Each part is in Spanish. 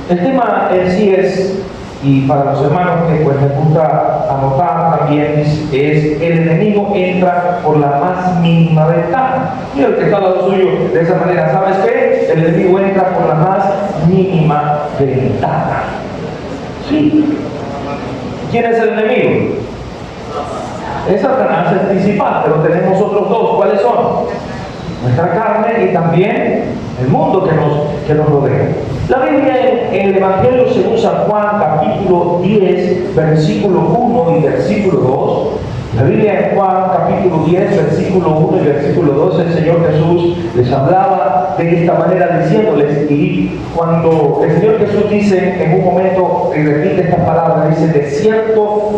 El tema en sí es, y para los hermanos que pues les gusta anotar también, es el enemigo entra por la más mínima ventana. Y el que está al lado suyo de esa manera, ¿sabes qué? El enemigo entra por la más mínima ventana. Sí. ¿Quién es el enemigo? Es Satanás el principal, pero tenemos otros dos. ¿Cuáles son? Nuestra carne y también el mundo que nos rodea. La Biblia en el Evangelio según San Juan, capítulo 10, versículo 1 y versículo 2. La Biblia en Juan, capítulo 10, versículo 1 y versículo 2, el Señor Jesús les hablaba de esta manera diciéndoles, y cuando el Señor Jesús dice en un momento y repite estas palabras, dice, de cierto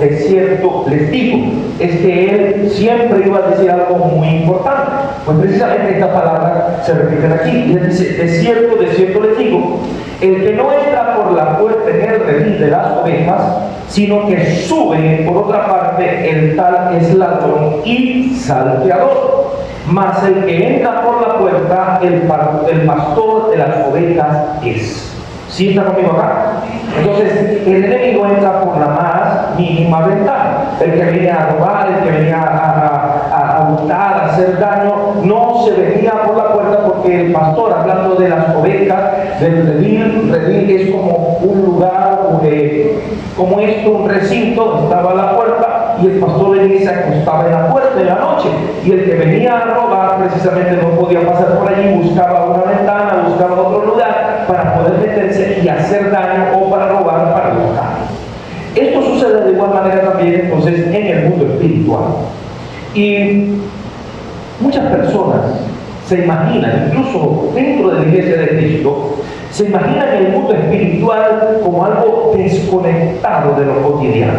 les digo, es que Él siempre iba a decir algo muy importante. Pues precisamente estas palabras se repiten aquí, y Él dice, de cierto les digo, el que no entra por la puerta en el redil de las ovejas, sino que sube por otra parte, el tal es ladrón y salteador. Mas el que entra por la puerta, el pastor de las ovejas es. ¿Sí está conmigo acá? Entonces, el enemigo entra por la más mínima ventana. El que venía a robar, el que venía a hurtar, a hacer daño, no se venía por la puerta, porque el pastor, hablando de las ovejas, del redil es como un lugar, como esto, un recinto, estaba a la puerta, y el pastor venía y se acostaba en la puerta en la noche, y el que venía a robar precisamente no podía pasar por allí, buscaba una ventana, buscaba otro lugar para poder meterse y hacer daño, o para robar, para buscar. Esto sucede de igual manera también entonces en el mundo espiritual. Y muchas personas se imaginan, incluso dentro de la iglesia de Cristo, se imaginan el mundo espiritual como algo desconectado de lo cotidiano,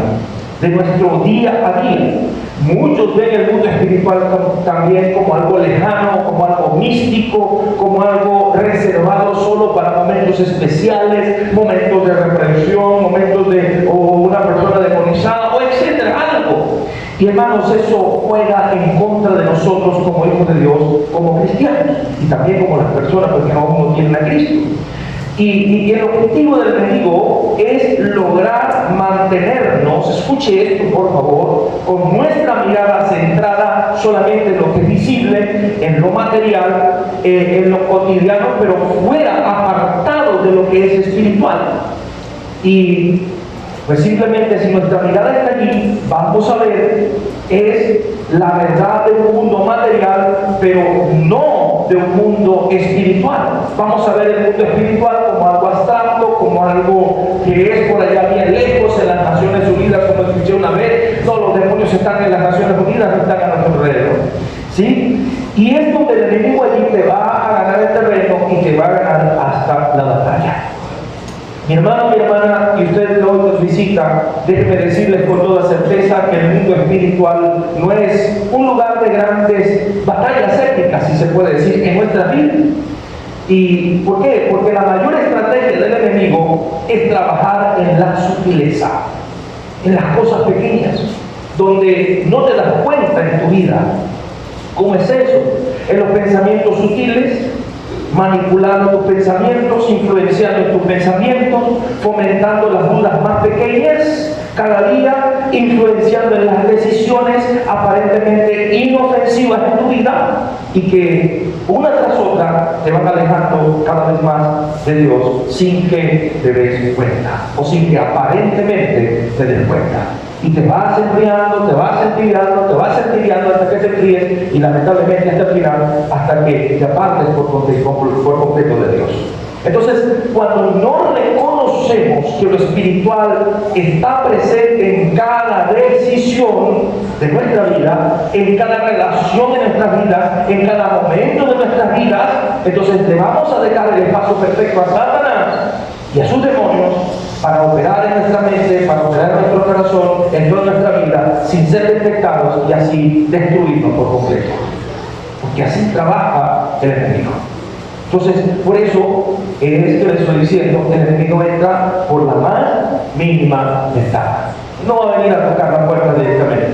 de nuestro día a día. Muchos ven el mundo espiritual también como algo lejano, como algo místico, como algo reservado solo para momentos especiales, momentos de reprensión, momentos de una persona demonizada, o etcétera, algo. Y hermanos, eso juega en contra de nosotros como hijos de Dios, como cristianos, y también como las personas que aún no tienen a Cristo. Y el objetivo del enemigo es lograr mantenernos, escuche esto por favor, con nuestra mirada centrada solamente en lo que es visible, en lo material, en lo cotidiano, pero fuera, apartado de lo que es espiritual. Y pues simplemente si nuestra mirada está allí, vamos a ver es la verdad de un mundo material, pero no de un mundo espiritual. Vamos a ver el mundo espiritual como algo abstracto, como algo que es por allá bien lejos, en las Naciones Unidas, como escuché una vez, todos los demonios están en las Naciones Unidas, no están a nuestro alrededor. ¿Sí? Y es donde el enemigo allí te va a ganar el terreno y te va a ganar hasta la batalla. Mi hermano, mi hermana, y ustedes que hoy nos visitan, déjenme decirles con toda certeza que el mundo espiritual no es un lugar de grandes batallas épicas, si se puede decir, en nuestra vida. ¿Y por qué? Porque la mayor estrategia del enemigo es trabajar en la sutileza, en las cosas pequeñas, donde no te das cuenta en tu vida. ¿Cómo es eso? En los pensamientos sutiles, manipulando tus pensamientos, influenciando tus pensamientos, fomentando las dudas más pequeñas cada día, influenciando en las decisiones aparentemente inofensivas en tu vida, y que una tras otra te van alejando cada vez más de Dios sin que te des cuenta, o sin que aparentemente te des cuenta. Y te vas enfriando, te vas enfriando hasta que te enfríes, y lamentablemente hasta el final, hasta que te apartes por completo de Dios. Entonces, cuando no reconocemos que lo espiritual está presente en cada decisión de nuestra vida, en cada relación de nuestras vidas, en cada momento de nuestras vidas, entonces le vamos a dejar el espacio perfecto a Satanás y a sus demonios para operar en nuestra mente, para operar en nuestro corazón, en toda nuestra vida, sin ser detectados, y así destruirnos por completo. Porque así trabaja el enemigo. Entonces, por eso, en esto le estoy diciendo, el enemigo entra por la más mínima ventana. No va a venir a tocar la puerta directamente.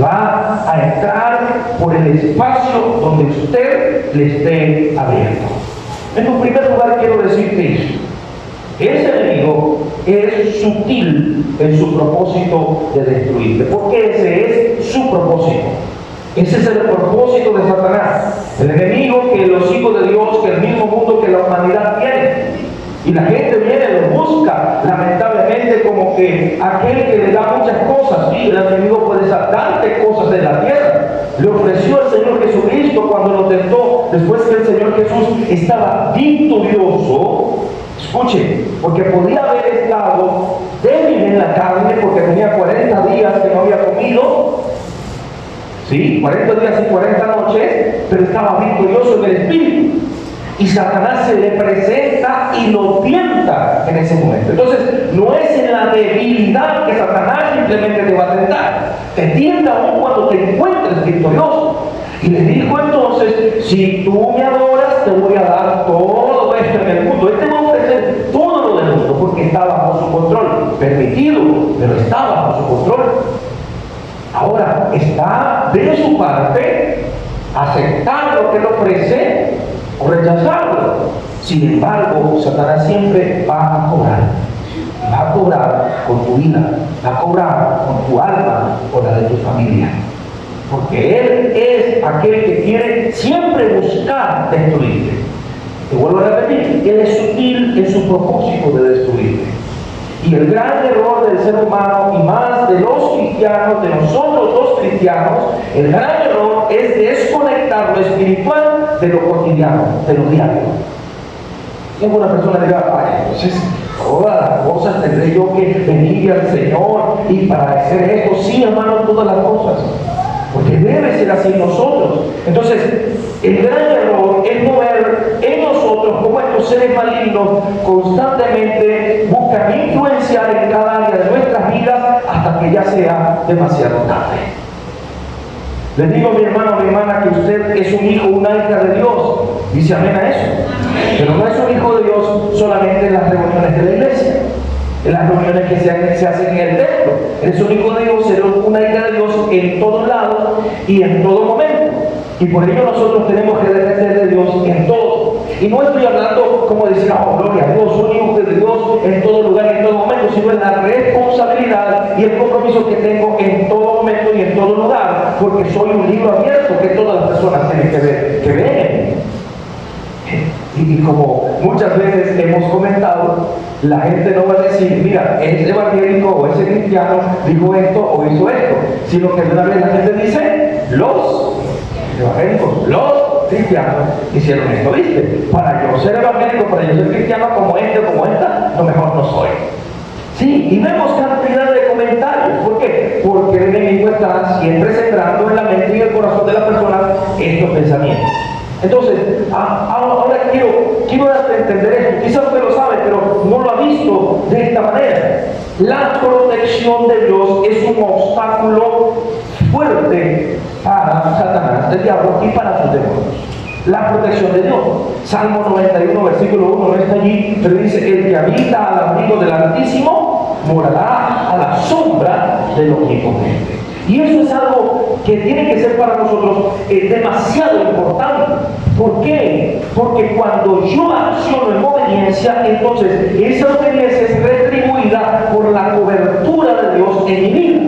Va a entrar por el espacio donde usted le esté abierto. En primer lugar, quiero decirte esto. Ese enemigo es sutil en su propósito de destruirte, porque ese es su propósito. Ese es el propósito de Satanás, el enemigo que los hijos de Dios, que el mismo mundo que la humanidad tiene. Y la gente viene y lo busca, lamentablemente, como que aquel que le da muchas cosas. Sí, el enemigo puede darte cosas de la tierra. Le ofreció al Señor Jesucristo cuando lo tentó, después que el Señor Jesús estaba victorioso. Escuche, porque podía haber estado débil en la carne, porque tenía 40 días que no había comido. Sí, 40 días y 40 noches, pero estaba victorioso en el espíritu. Y Satanás se le presenta y lo tienta en ese momento. Entonces, no es en la debilidad que Satanás simplemente te va a tentar. Te tienta aún cuando te encuentres victorioso. Y le dijo entonces, si tú me adoras, te voy a dar todo esto en el mundo. Él te va a ofrecer todo lo del mundo, porque está bajo su control. Permitido, pero está bajo su control. Ahora, está de su parte aceptar lo que él ofrece o rechazarlo. Sin embargo, Satanás siempre va a cobrar. Va a cobrar con tu vida, va a cobrar con tu alma o la de tu familia. Porque él es aquel que quiere siempre buscar destruirte. Te vuelvo a repetir, él es sutil en su propósito de destruirte. Y el gran error del ser humano, y más de los cristianos, de nosotros los cristianos, el gran error es desconectar lo espiritual de lo cotidiano, de lo diario. Y alguna persona diga, ay, entonces todas las cosas tendré yo que venir al Señor y para hacer esto. Sí, hermano, todas las cosas, porque debe ser así en nosotros. Entonces, el gran error es no ver en nosotros cómo estos seres malignos constantemente buscan influenciar en cada área de nuestras vidas hasta que ya sea demasiado tarde. Les digo, mi hermano, mi hermana, que usted es un hijo, una hija de Dios. Dice amén a eso. Pero no es un hijo de Dios solamente en las reuniones de la iglesia, en las reuniones que se hacen en el templo. Eres un hijo de Dios, eres una hija de Dios en todos lados y en todo momento. Y por ello nosotros tenemos que depender de Dios en todo. Y no estoy hablando como decir, oh, gloria a Dios, soy hijo de Dios en todo lugar y en todo momento, sino en la responsabilidad y el compromiso que tengo en todo momento y en todo lugar, porque soy un libro abierto que todas las personas tienen que ver, que ven. Y como muchas veces hemos comentado, la gente no va a decir, mira, ese evangélico o ese cristiano dijo esto o hizo esto, sino que de una vez la gente dice, los evangélicos, los cristianos hicieron esto, ¿viste? Para yo ser evangélico, para yo ser cristiano como este o como esta, lo mejor no soy. Sí, y vemos cantidad de comentarios. ¿Por qué? Porque el enemigo está siempre sembrando en la mente y el corazón de la persona estos pensamientos. Entonces, ahora quiero darte a entender esto. Quizás usted lo sabe, pero no lo ha visto de esta manera. La protección de Dios es un obstáculo fuerte para Satanás, el diablo, y para sus demonios. La protección de Dios. Salmo 91, versículo 1 no está allí, pero dice, el que habita al abrigo del Altísimo morará a la sombra del Omnipotente. Y eso es algo que tiene que ser para nosotros demasiado importante. ¿Por qué? Porque cuando yo acciono en obediencia, entonces esa obediencia es retribuida por la cobertura de Dios en mi vida.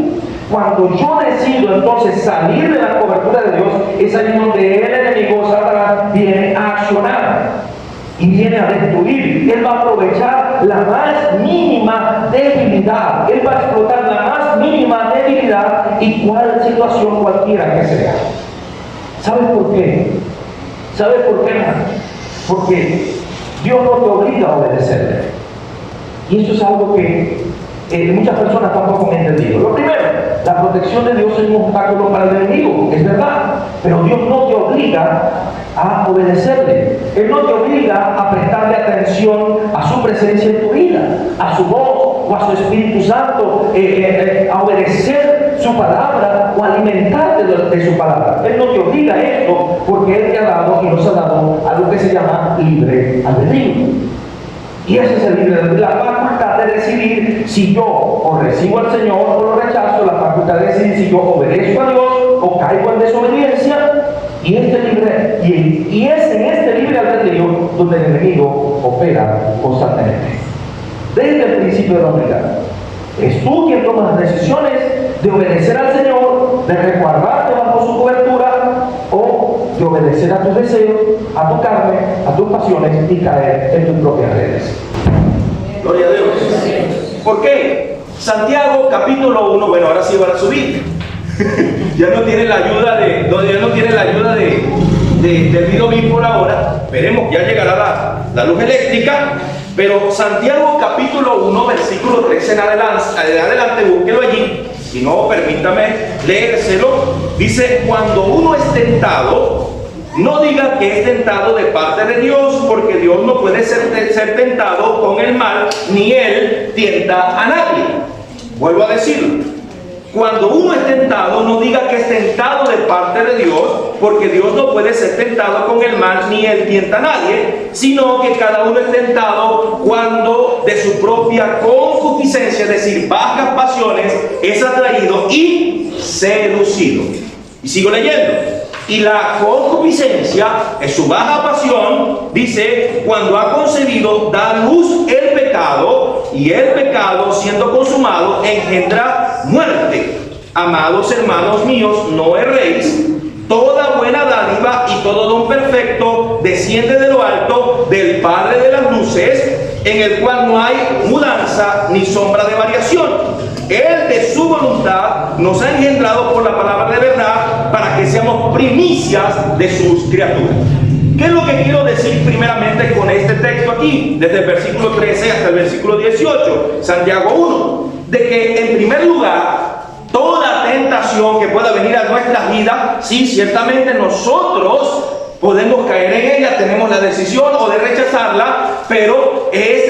Cuando yo decido entonces salir de la cobertura de Dios, es ahí donde el enemigo Satanás viene a accionar y viene a destruir. Él va a aprovechar la más mínima debilidad. Él va a explotar la más mínima debilidad y cual situación cualquiera que sea. ¿Sabes por qué? ¿Sabes por qué, hermano? Porque Dios no te obliga a obedecerle. Y eso es algo que muchas personas tampoco han entendido. Lo primero, la protección de Dios es un obstáculo para el enemigo, es verdad, pero Dios no te obliga a obedecerle. Él no te obliga a prestarle atención a su presencia en tu vida, a su voz o a su Espíritu Santo, a obedecer su palabra o alimentarte de su palabra. Él no te obliga a esto porque Él te ha dado y nos ha dado algo que se llama libre albedrío. Y ese es el libre albedrío, la facultad de decidir si yo o recibo al Señor o lo rechazo, la facultad de decidir si yo obedezco a Dios o caigo en desobediencia. Y es en este libre albedrío donde el enemigo opera constantemente. desde el principio de la humanidad. Es tú quien toma las decisiones de obedecer al Señor, de resguardarte bajo su cobertura, o de obedecer a tus deseos, a tu carne, a tus pasiones y caer en tus propias redes. Gloria a Dios. ¿Por qué? Santiago capítulo 1, bueno, ahora sí van a subir. Ya no tiene la ayuda del video por ahora. Veremos, ya llegará la luz eléctrica. Pero Santiago capítulo 1, versículo 13 en adelante, búsquelo allí. Si no, permítame leérselo. Dice: cuando uno es tentado, no diga que es tentado de parte de Dios, porque Dios no puede ser tentado con el mal, ni Él tienta a nadie. Vuelvo a decirlo. Cuando uno es tentado, no diga que es tentado de parte de Dios, porque Dios no puede ser tentado con el mal, ni Él tienta a nadie, sino que cada uno es tentado cuando de su propia concupiscencia, es decir, bajas pasiones, es atraído y seducido. Y sigo leyendo. Y la concupiscencia es su baja pasión, dice, cuando ha concebido, da luz el pecado, y el pecado, siendo consumado, engendra muerte. Amados hermanos míos, no erréis. Toda buena dádiva y todo don perfecto desciende de lo alto, del Padre de las luces, en el cual no hay mudanza ni sombra de variación. Él de su voluntad nos ha engendrado por la palabra de verdad, para que seamos primicias de sus criaturas. ¿Qué es lo que quiero decir primeramente con este texto aquí? Desde el versículo 13 hasta el versículo 18, Santiago 1. De que en primer lugar, toda tentación que pueda venir a nuestras vidas, sí, ciertamente nosotros podemos caer en ella, tenemos la decisión o de rechazarla, pero es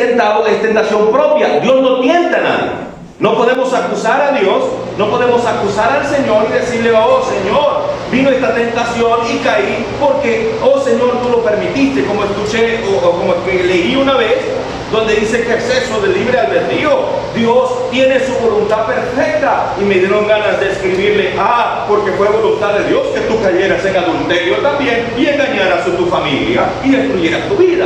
tentación propia. Dios no tienta a nadie. No podemos acusar a Dios, no podemos acusar al Señor y decirle: oh Señor, vino esta tentación y caí porque, oh Señor, tú lo permitiste, como escuché o como que leí una vez, donde dice que exceso de libre albedrío. Dios tiene su voluntad perfecta, y me dieron ganas de escribirle: porque fue voluntad de Dios que tú cayeras en adulterio también y engañaras a tu familia y destruyeras tu vida.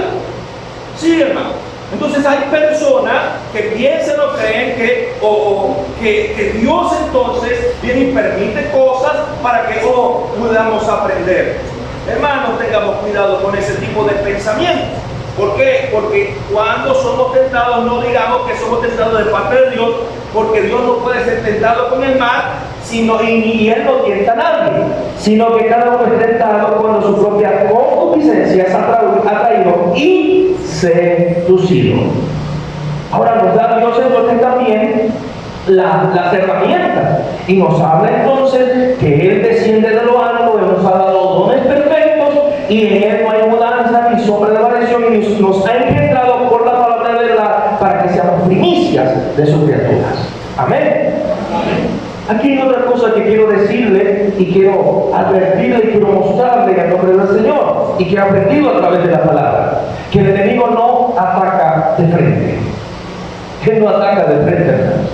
Sí, hermano. Entonces hay personas que piensan o creen que Dios entonces viene y permite cosas para que podamos aprender. Hermanos, tengamos cuidado con ese tipo de pensamiento. ¿Por qué? Porque cuando somos tentados, no digamos que somos tentados de parte de Dios, porque Dios no puede ser tentado con el mal, y Él no tienta a nadie, sino que cada uno es tentado cuando su propia concupiscencia es atraído y seducido. Ahora nos da Dios entonces también las herramientas, y nos habla entonces que Él desciende de lo alto, Él nos ha dado dones perfectos, y en Él no hay mudanza ni sombra de variación, y nos ha engendrado por la palabra de verdad para que seamos primicias de sus criaturas. Amén. Aquí hay otra cosa que quiero decirle y quiero advertirle y quiero mostrarle en el nombre del Señor, y que he aprendido a través de la palabra: que el enemigo no ataca de frente. Él no ataca de frente, hermanos.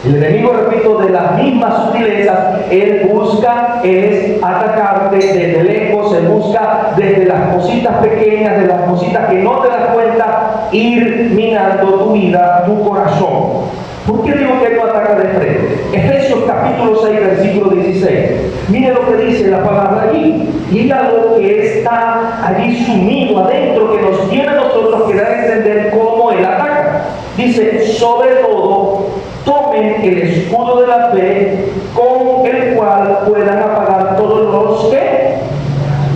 El enemigo, repito, de las mismas sutilezas, él busca es atacarte desde lejos, él busca desde las cositas pequeñas, de las cositas que no te das cuenta, ir minando tu vida, tu corazón. ¿Por qué digo que él no ataca de frente? Efesios capítulo 6, versículo 16. Mire lo que dice la palabra allí. Y hay algo que está allí sumido adentro, que nos tiene a nosotros que dar a entender cómo él ataca. Dice: sobre todo, tomen el escudo de la fe, con el cual puedan apagar todos los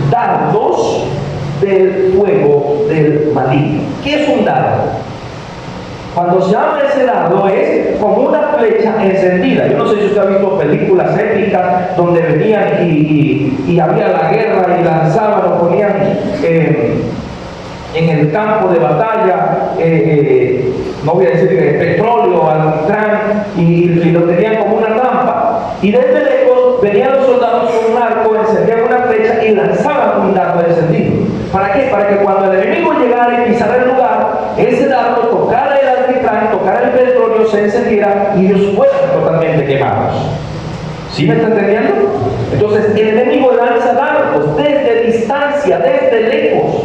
dardos del fuego del maligno. ¿Qué es un dardo? Cuando se habla de ese dardo, es como una flecha encendida. Yo no sé si usted ha visto películas épicas donde venían y había la guerra y lanzaban o ponían en el campo de batalla, no voy a decir petróleo, alquitrán, y lo tenían como una rampa, y desde lejos venían los soldados con un arco, encendían una flecha y lanzaban un dardo encendido. ¿Para qué? Para que cuando el enemigo llegara y pisara el lugar, ese dardo tocara el alquitrán, tocara el petróleo, se encendiera y ellos fueran totalmente quemados. ¿Sí me está entendiendo? Entonces el enemigo lanza dardos desde distancia, desde lejos.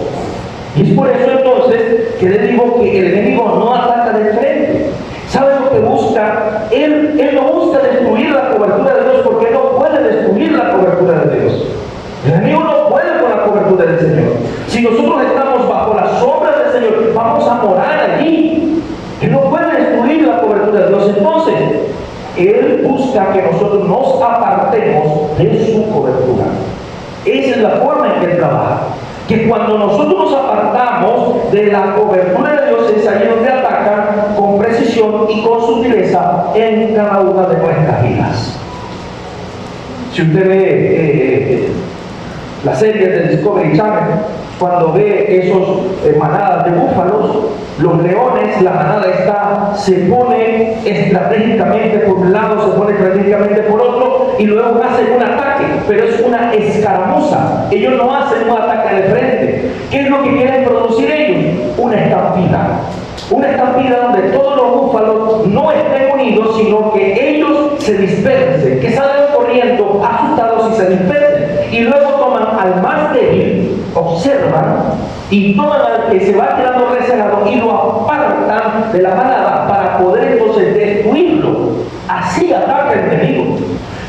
Y es por eso entonces que le digo que el enemigo no ataca de frente. ¿Sabe lo que busca? Él no busca destruir la cobertura de Dios, porque no puede destruir la cobertura de Dios. El enemigo no puede con la cobertura del Señor. Si nosotros estamos bajo la sombra del Señor, vamos a morar allí. Él no puede destruir la cobertura de Dios. Entonces, Él busca que nosotros nos apartemos de su cobertura. Esa es la forma en que Él trabaja. Que cuando nosotros nos apartamos de la cobertura de Dios, es ahí donde atacan con precisión y con sutileza en cada una de nuestras vidas. Si usted ve la serie de Discovery Channel, cuando ve esos manadas de búfalos, los leones, la manada se pone estratégicamente por un lado, se pone estratégicamente por otro, y luego hacen un ataque, pero es una escaramuza. Ellos no hacen un ataque de frente. ¿Qué es lo que quieren producir ellos? Una estampida. Una estampida donde todos los búfalos no estén unidos, sino que ellos se dispersen, que salgan corriendo asustados y se dispersen. Y luego toman al más débil, observan, y toman al que se va quedando rezagado y lo apartan de la manada para poder entonces destruirlo. Así ataca el enemigo.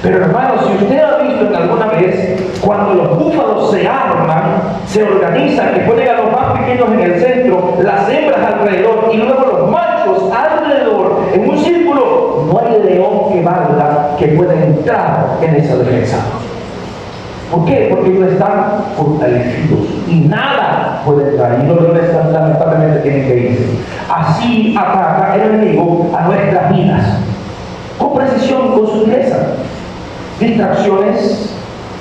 Pero hermanos, si usted ha visto en alguna vez cuando los búfalos se arman, se organizan, que ponen a los más pequeños en el centro, las hembras alrededor y luego los machos alrededor, en un círculo, no hay león que valga que pueda entrar en esa defensa. ¿Por qué? Porque ellos están fortalecidos y nada puede entrar. Y los leones lamentablemente tienen que irse. Así ataca el enemigo a nuestras vidas, con precisión, con sutileza. Distracciones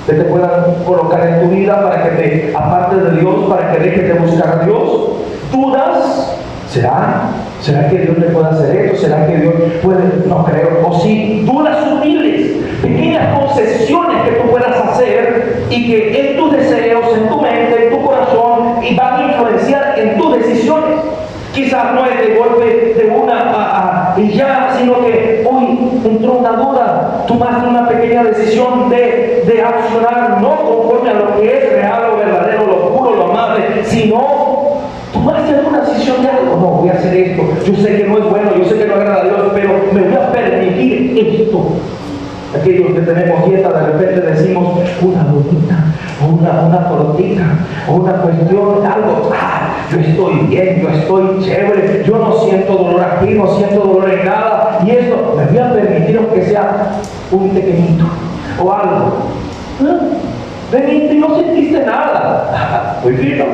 que te puedan colocar en tu vida para que te apartes de Dios, para que dejes de buscar a Dios. Dudas, ¿será que Dios le puede hacer esto? ¿Será que Dios puede? No creo. O sí, dudas sutiles, pequeñas concesiones que tú puedas hacer y que en tus deseos, en tu mente, en tu corazón, y van a influenciar en tus decisiones. Quizás no es de golpe de una y ya, sino que hoy entró una duda, tomaste una pequeña decisión de accionar no conforme a lo que es real o verdadero, lo puro, lo amable, sino tomaste alguna decisión de algo. No, voy a hacer esto, yo sé que no es bueno, yo sé que no agrada a Dios, pero me voy a permitir esto. Aquellos que tenemos dieta, de repente decimos una bonita, o una tortita, o una cuestión, algo, yo estoy bien, yo estoy chévere, yo no siento dolor aquí, no siento dolor en nada, y esto, me voy a permitir aunque sea un pequeñito, o algo. Veniste y no sentiste nada, muy fino,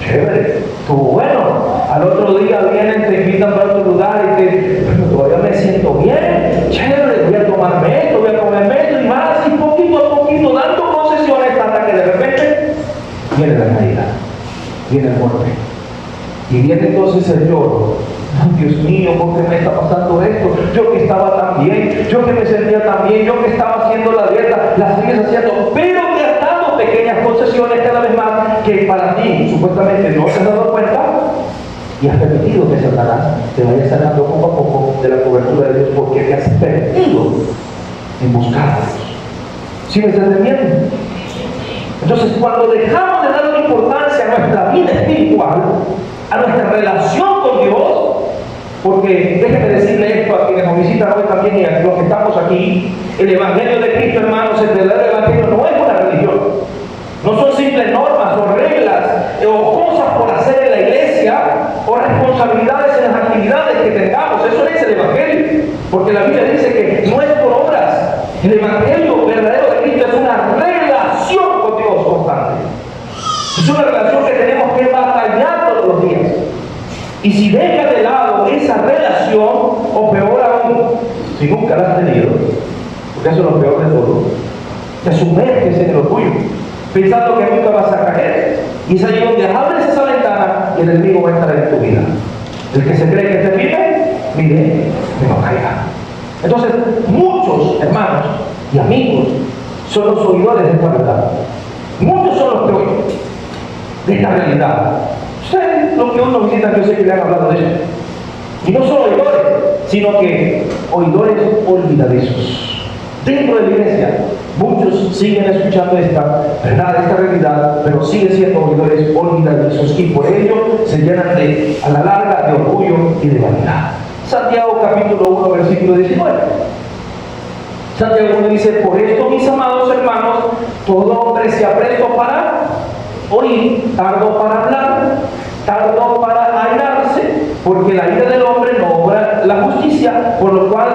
chévere, estuvo bueno. Al otro día vienen, te invitan para otro lugar y todavía me siento bien, chévere, voy a tomarme esto, voy a comerme esto y más, y poquito a poquito, dando concesiones hasta que de repente viene la caída, viene el golpe. Y viene entonces el lloro. Dios mío, ¿por qué me está pasando esto? Yo que estaba tan bien, yo que me sentía tan bien, yo que estaba haciendo la dieta, la sigues haciendo, pero te has dado pequeñas concesiones cada vez más que para ti supuestamente no te has dado cuenta y has permitido que Satanás te vaya sacando poco a poco de la cobertura de Dios porque te has permitido en buscar a Dios. ¿Sí me estás entendiendo? Entonces, cuando dejamos de dar importancia a nuestra vida espiritual, a nuestra relación con Dios, porque déjeme decirle esto a quienes nos visitan hoy también y a los que estamos aquí, el Evangelio de Cristo, hermanos, el verdadero Evangelio no es una religión, no son simples normas o reglas o cosas por hacer en la iglesia o responsabilidades en las actividades que tengamos. Eso no es el Evangelio, porque la Biblia dice que no es por obras. El Evangelio verdadero de Cristo es una relación con Dios constante. Es una relación que tenemos que batallar todos los días. Y si dejas de lado esa relación, o peor aún, si nunca la has tenido, porque eso es lo peor de todo, te sumerges en lo tuyo, pensando que nunca vas a caer. Y es ahí donde abres esa ventana y el enemigo va a entrar en tu vida. El que se cree que te vive, mire, que no caiga. Entonces, muchos hermanos y amigos son los oidores de esta verdad. Muchos son los que oyen de esta realidad. Ustedes, los que uno visita, yo sé que le han hablado de eso. Y no solo oidores, sino que oidores olvidadizos. dentro de la iglesia, muchos siguen escuchando esta verdad, esta realidad, pero siguen siendo oidores olvidadizos y por ello se llenan a la larga de orgullo y de vanidad. Santiago capítulo 1 versículo 19. Santiago 1 dice: por esto, mis amados hermanos, todo hombre sea presto para oír, tardo para hablar, tardo para airarse, porque la ira del hombre no obra la justicia, por lo cual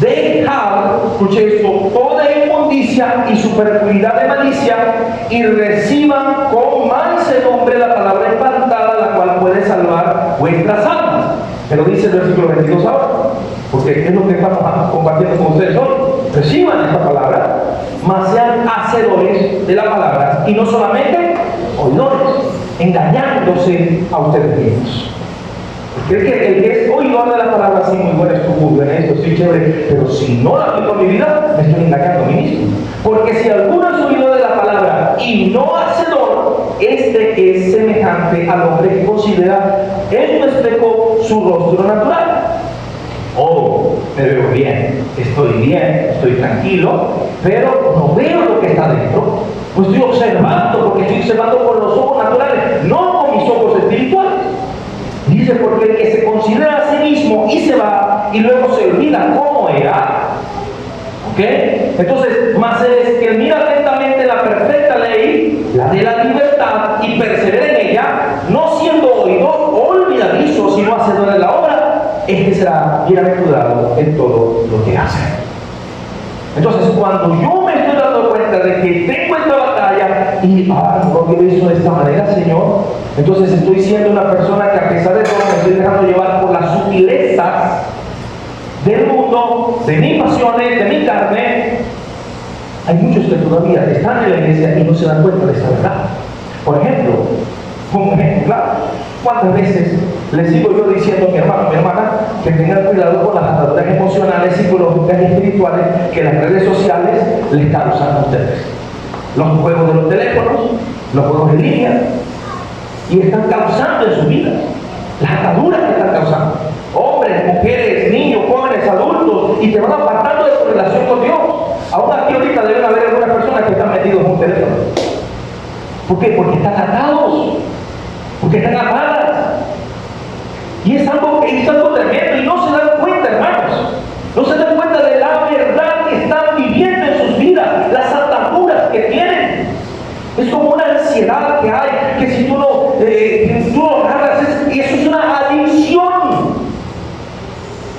dejad, escuche esto, toda inmundicia y superfluidad de malicia, y reciban con mansedumbre la palabra implantada, la cual puede salvar vuestras almas. Pero dice el versículo 22 ahora, porque es lo que estamos compartiendo con ustedes hoy. Reciban esta palabra, mas sean hacedores de la palabra, y no solamente oidores, engañándose a ustedes mismos. Porque el que es oidor de la palabra, sí, muy bueno, estoy muy bueno en esto, estoy chévere, pero si no la aplico en mi vida, me estoy engañando a mí mismo. Porque si alguno es oidor de la palabra y no hacedor, este es semejante al hombre que considera en un espejo su rostro natural. Oh, me veo bien, estoy tranquilo, pero no veo lo que está dentro. Pues estoy observando, porque estoy observando con los ojos naturales, no con mis ojos espirituales. Dice: porque el que se considera a sí mismo y se va y luego se olvida cómo era. ¿Ok? Entonces, más es que mira atentamente la perfecta ley, la de la libertad, y persevera en ella, no siendo oidor olvidadizo, sino hacedor de la obra, este será bienaventurado en todo lo que hace. Entonces, cuando yo me estoy dando cuenta de que tengo esta batalla y no quiero eso de esta manera, Señor, entonces estoy siendo una persona que, a pesar de todo, me estoy dejando llevar por las sutilezas del mundo, de mis pasiones, de mi carne. Hay muchos que todavía están en la iglesia y no se dan cuenta de esta verdad. Por ejemplo, un ejemplo claro: ¿cuántas veces les sigo yo diciendo a mi hermano, mi hermana, que tengan cuidado con las ataduras emocionales, psicológicas y espirituales que las redes sociales les causan a ustedes? Los juegos de los teléfonos, los juegos en línea, y están causando en su vida las ataduras que están causando. Hombres, mujeres, niños, jóvenes, adultos, y te van apartando de tu relación con Dios. Aún aquí ahorita deben haber algunas personas que están metidos en un teléfono. ¿Por qué? Porque están atados, porque están atadas. Y es algo tremendo, y no se dan cuenta, hermanos. No se dan cuenta de la verdad que están viviendo en sus vidas, las ataduras que tienen. Es como una ansiedad que hay, que si tú no agarras, eso es una adicción.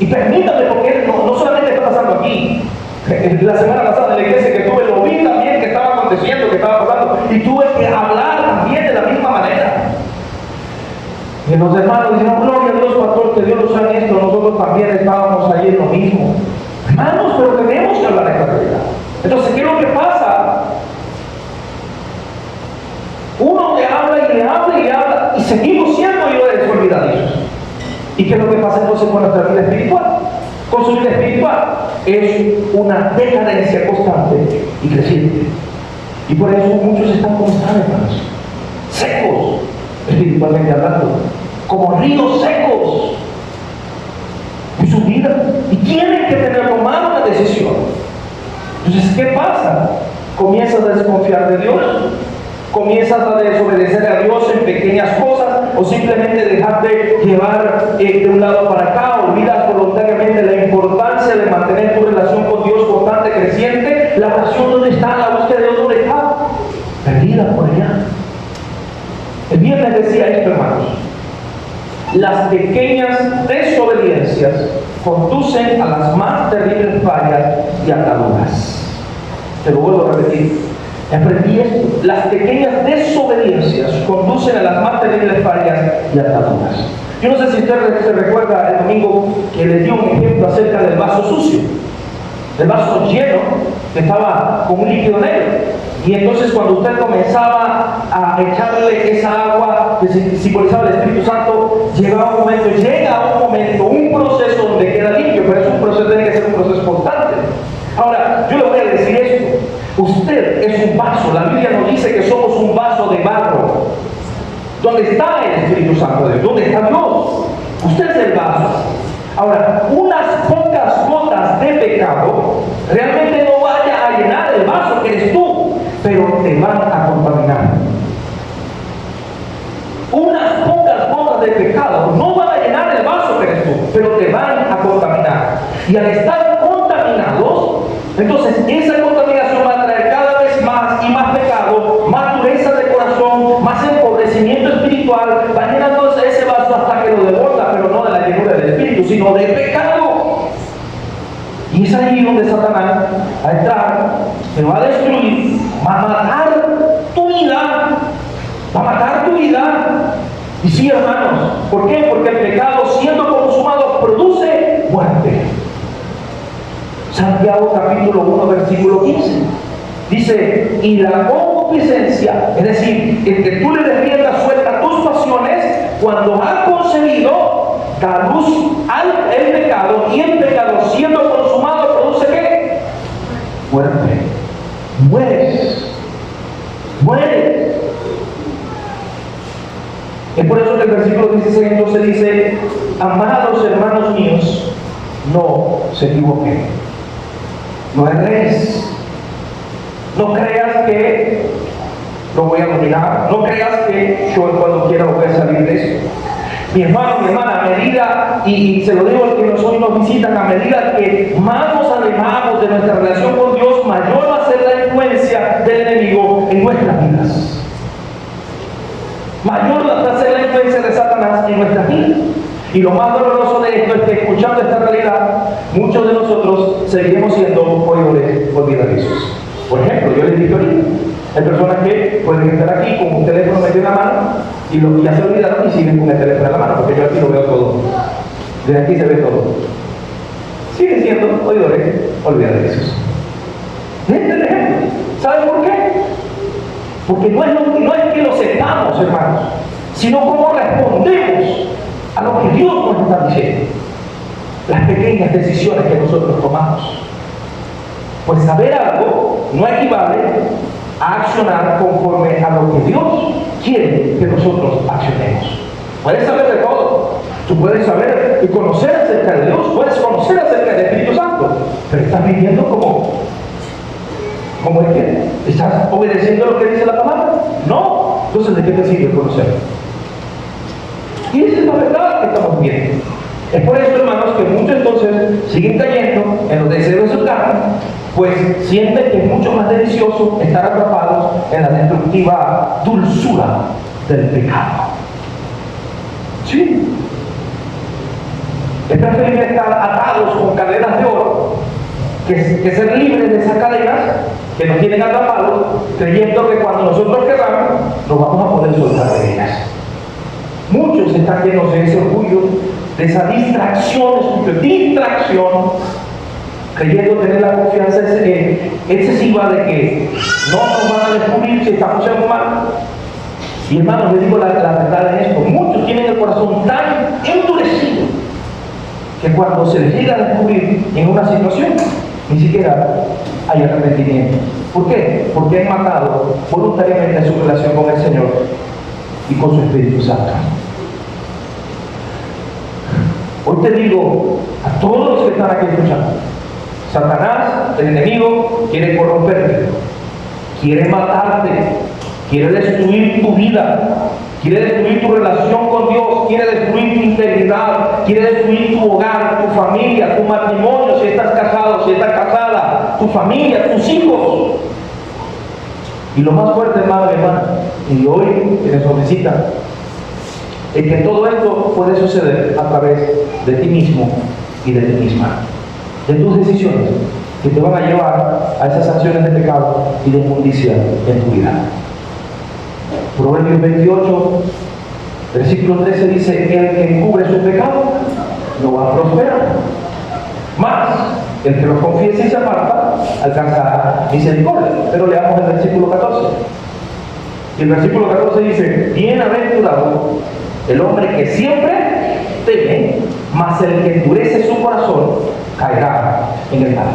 Y permítame, porque no solamente está pasando aquí. La semana pasada en la iglesia que tuve, lo vi también que estaba aconteciendo, que estaba pasando, y tuve que hablar también de la misma manera. Y los hermanos dijeron: gloria a Dios, pastor, que Dios nos haga esto. Nosotros también estábamos ahí en lo mismo. Hermanos, pero tenemos que hablar de esta realidad. Entonces, ¿qué es lo que pasa? Uno le habla y le habla y le habla, y seguimos siendo oidores olvidadizos. ¿Y qué es lo que pasa entonces con nuestra vida espiritual? Con su vida espiritual es una decadencia constante y creciente. Y por eso muchos están como están, hermanos, secos, espiritualmente hablando, como ríos secos en su vida, y tienen que tomar una decisión. Entonces, ¿qué pasa? Comienzas a desconfiar de Dios, comienzas a desobedecer a Dios en pequeñas cosas, o simplemente dejarte llevar de un lado para acá, olvidas voluntariamente la importancia de mantener tu relación con Dios constante, creciente. La oración, ¿dónde está? La búsqueda de Dios, ¿dónde está? Perdida por allá. El viernes decía esto, hermanos: las pequeñas desobediencias conducen a las más terribles fallas y ataduras. Te lo vuelvo a repetir. Aprendí esto: las pequeñas desobediencias conducen a las más terribles fallas y ataduras. Yo no sé si usted se recuerda el domingo que les di un ejemplo acerca del vaso sucio, del vaso lleno que estaba con un líquido negro. Y entonces, cuando usted comenzaba a echarle esa agua que simbolizaba el Espíritu Santo, llega un momento, un proceso donde queda limpio, pero es un proceso, tiene que ser un proceso constante. Ahora, yo le voy a decir esto: usted es un vaso. La Biblia nos dice que somos un vaso de barro. ¿Dónde está el Espíritu Santo de Dios? ¿Dónde está Dios? Usted es el vaso. Ahora, unas pocas gotas de pecado realmente no Y al estar contaminados, entonces esa contaminación va a traer cada vez más y más pecado, más dureza de corazón, más empobrecimiento espiritual, va llenándose ese vaso hasta que lo desborda, pero no de la llenura del Espíritu, sino de pecado. Y es ahí donde Satanás va a entrar, te va a destruir, va a matar tu vida, va a matar tu vida. Y sí, hermanos, ¿por qué? Porque el pecado, siendo consumado, produce muerte. Santiago capítulo 1, versículo 15. Dice, y la concupiscencia, es decir, el que tú le defiendas suelta tus pasiones, cuando has concebido, da luz al el pecado, y el pecado, siendo consumado, produce ¿qué? Muerte. Mueres. Mueres. Es por eso que el versículo 16 entonces dice, amados hermanos míos, no se equivoquen, no erréis, no creas que lo voy a dominar, no creas que yo cuando quiera voy a salir de eso. Mi hermano, mi hermana, a medida, y se lo digo a los que hoy nos visitan, a medida que más nos alejamos de nuestra relación con Dios, mayor va a ser la influencia del enemigo en nuestras vidas. Mayor va a ser la influencia de Satanás en nuestras vidas. Y lo más doloroso de esto es que, escuchando esta realidad, muchos de nosotros seguiremos siendo oidores olvidadizos. Por ejemplo, yo les dije ahorita, hay personas que pueden estar aquí con un teléfono metido en la mano y ya se olvidaron y siguen con el teléfono en la mano, porque yo aquí lo veo todo. Desde aquí se ve todo. Siguen siendo oidores olvidadizos. Este es el ejemplo. ¿Saben por qué? Porque no es que lo sepamos, hermanos, sino cómo respondemos a lo que Dios nos está diciendo. Las pequeñas decisiones que nosotros tomamos. Pues saber algo no equivale a accionar conforme a lo que Dios quiere que nosotros accionemos. Puedes saber de todo. Tú puedes saber y conocer acerca de Dios, puedes conocer acerca del Espíritu Santo, pero estás viviendo como es que estás obedeciendo lo que dice la palabra. No. Entonces, ¿de qué te sirve conocer? Y esa es la verdad que estamos viendo. Es por eso, hermanos, que muchos entonces siguen cayendo en los deseos de su carne, pues sienten que es mucho más delicioso estar atrapados en la destructiva dulzura del pecado. Sí. Es preferible estar atados con cadenas de oro que ser libres de esas cadenas que nos tienen atrapados, creyendo que cuando nosotros queramos nos vamos a poder soltar de ellas. Muchos están llenos de ese orgullo, de esa distracción, creyendo tener la confianza excesiva de que no nos van a descubrir si estamos en mal. Y hermanos, les digo la verdad en esto, muchos tienen el corazón tan endurecido que cuando se les llega a descubrir en una situación, ni siquiera hay arrepentimiento. ¿Por qué? Porque han matado voluntariamente su relación con el Señor y con su Espíritu Santo. Hoy te digo a todos los que están aquí escuchando, Satanás, el enemigo, quiere corromperte, quiere matarte, quiere destruir tu vida, quiere destruir tu relación con Dios, quiere destruir tu integridad, quiere destruir tu hogar, tu familia, tu matrimonio, si estás casado, si estás casada, tu familia, tus hijos. Y lo más fuerte, hermano y hermana, y hoy quienes nos visitan, es que todo esto puede suceder a través de ti mismo y de ti misma, de tus decisiones que te van a llevar a esas acciones de pecado y de inmundicia en tu vida. Proverbios 28, versículo 13 dice que el que encubre su pecado no va a prosperar, más el que lo confiesa y se aparta alcanzará misericordia. Pero leamos el versículo 14. Y el versículo 14 dice: bienaventurado el hombre que siempre teme, mas el que endurece su corazón caerá en el mal.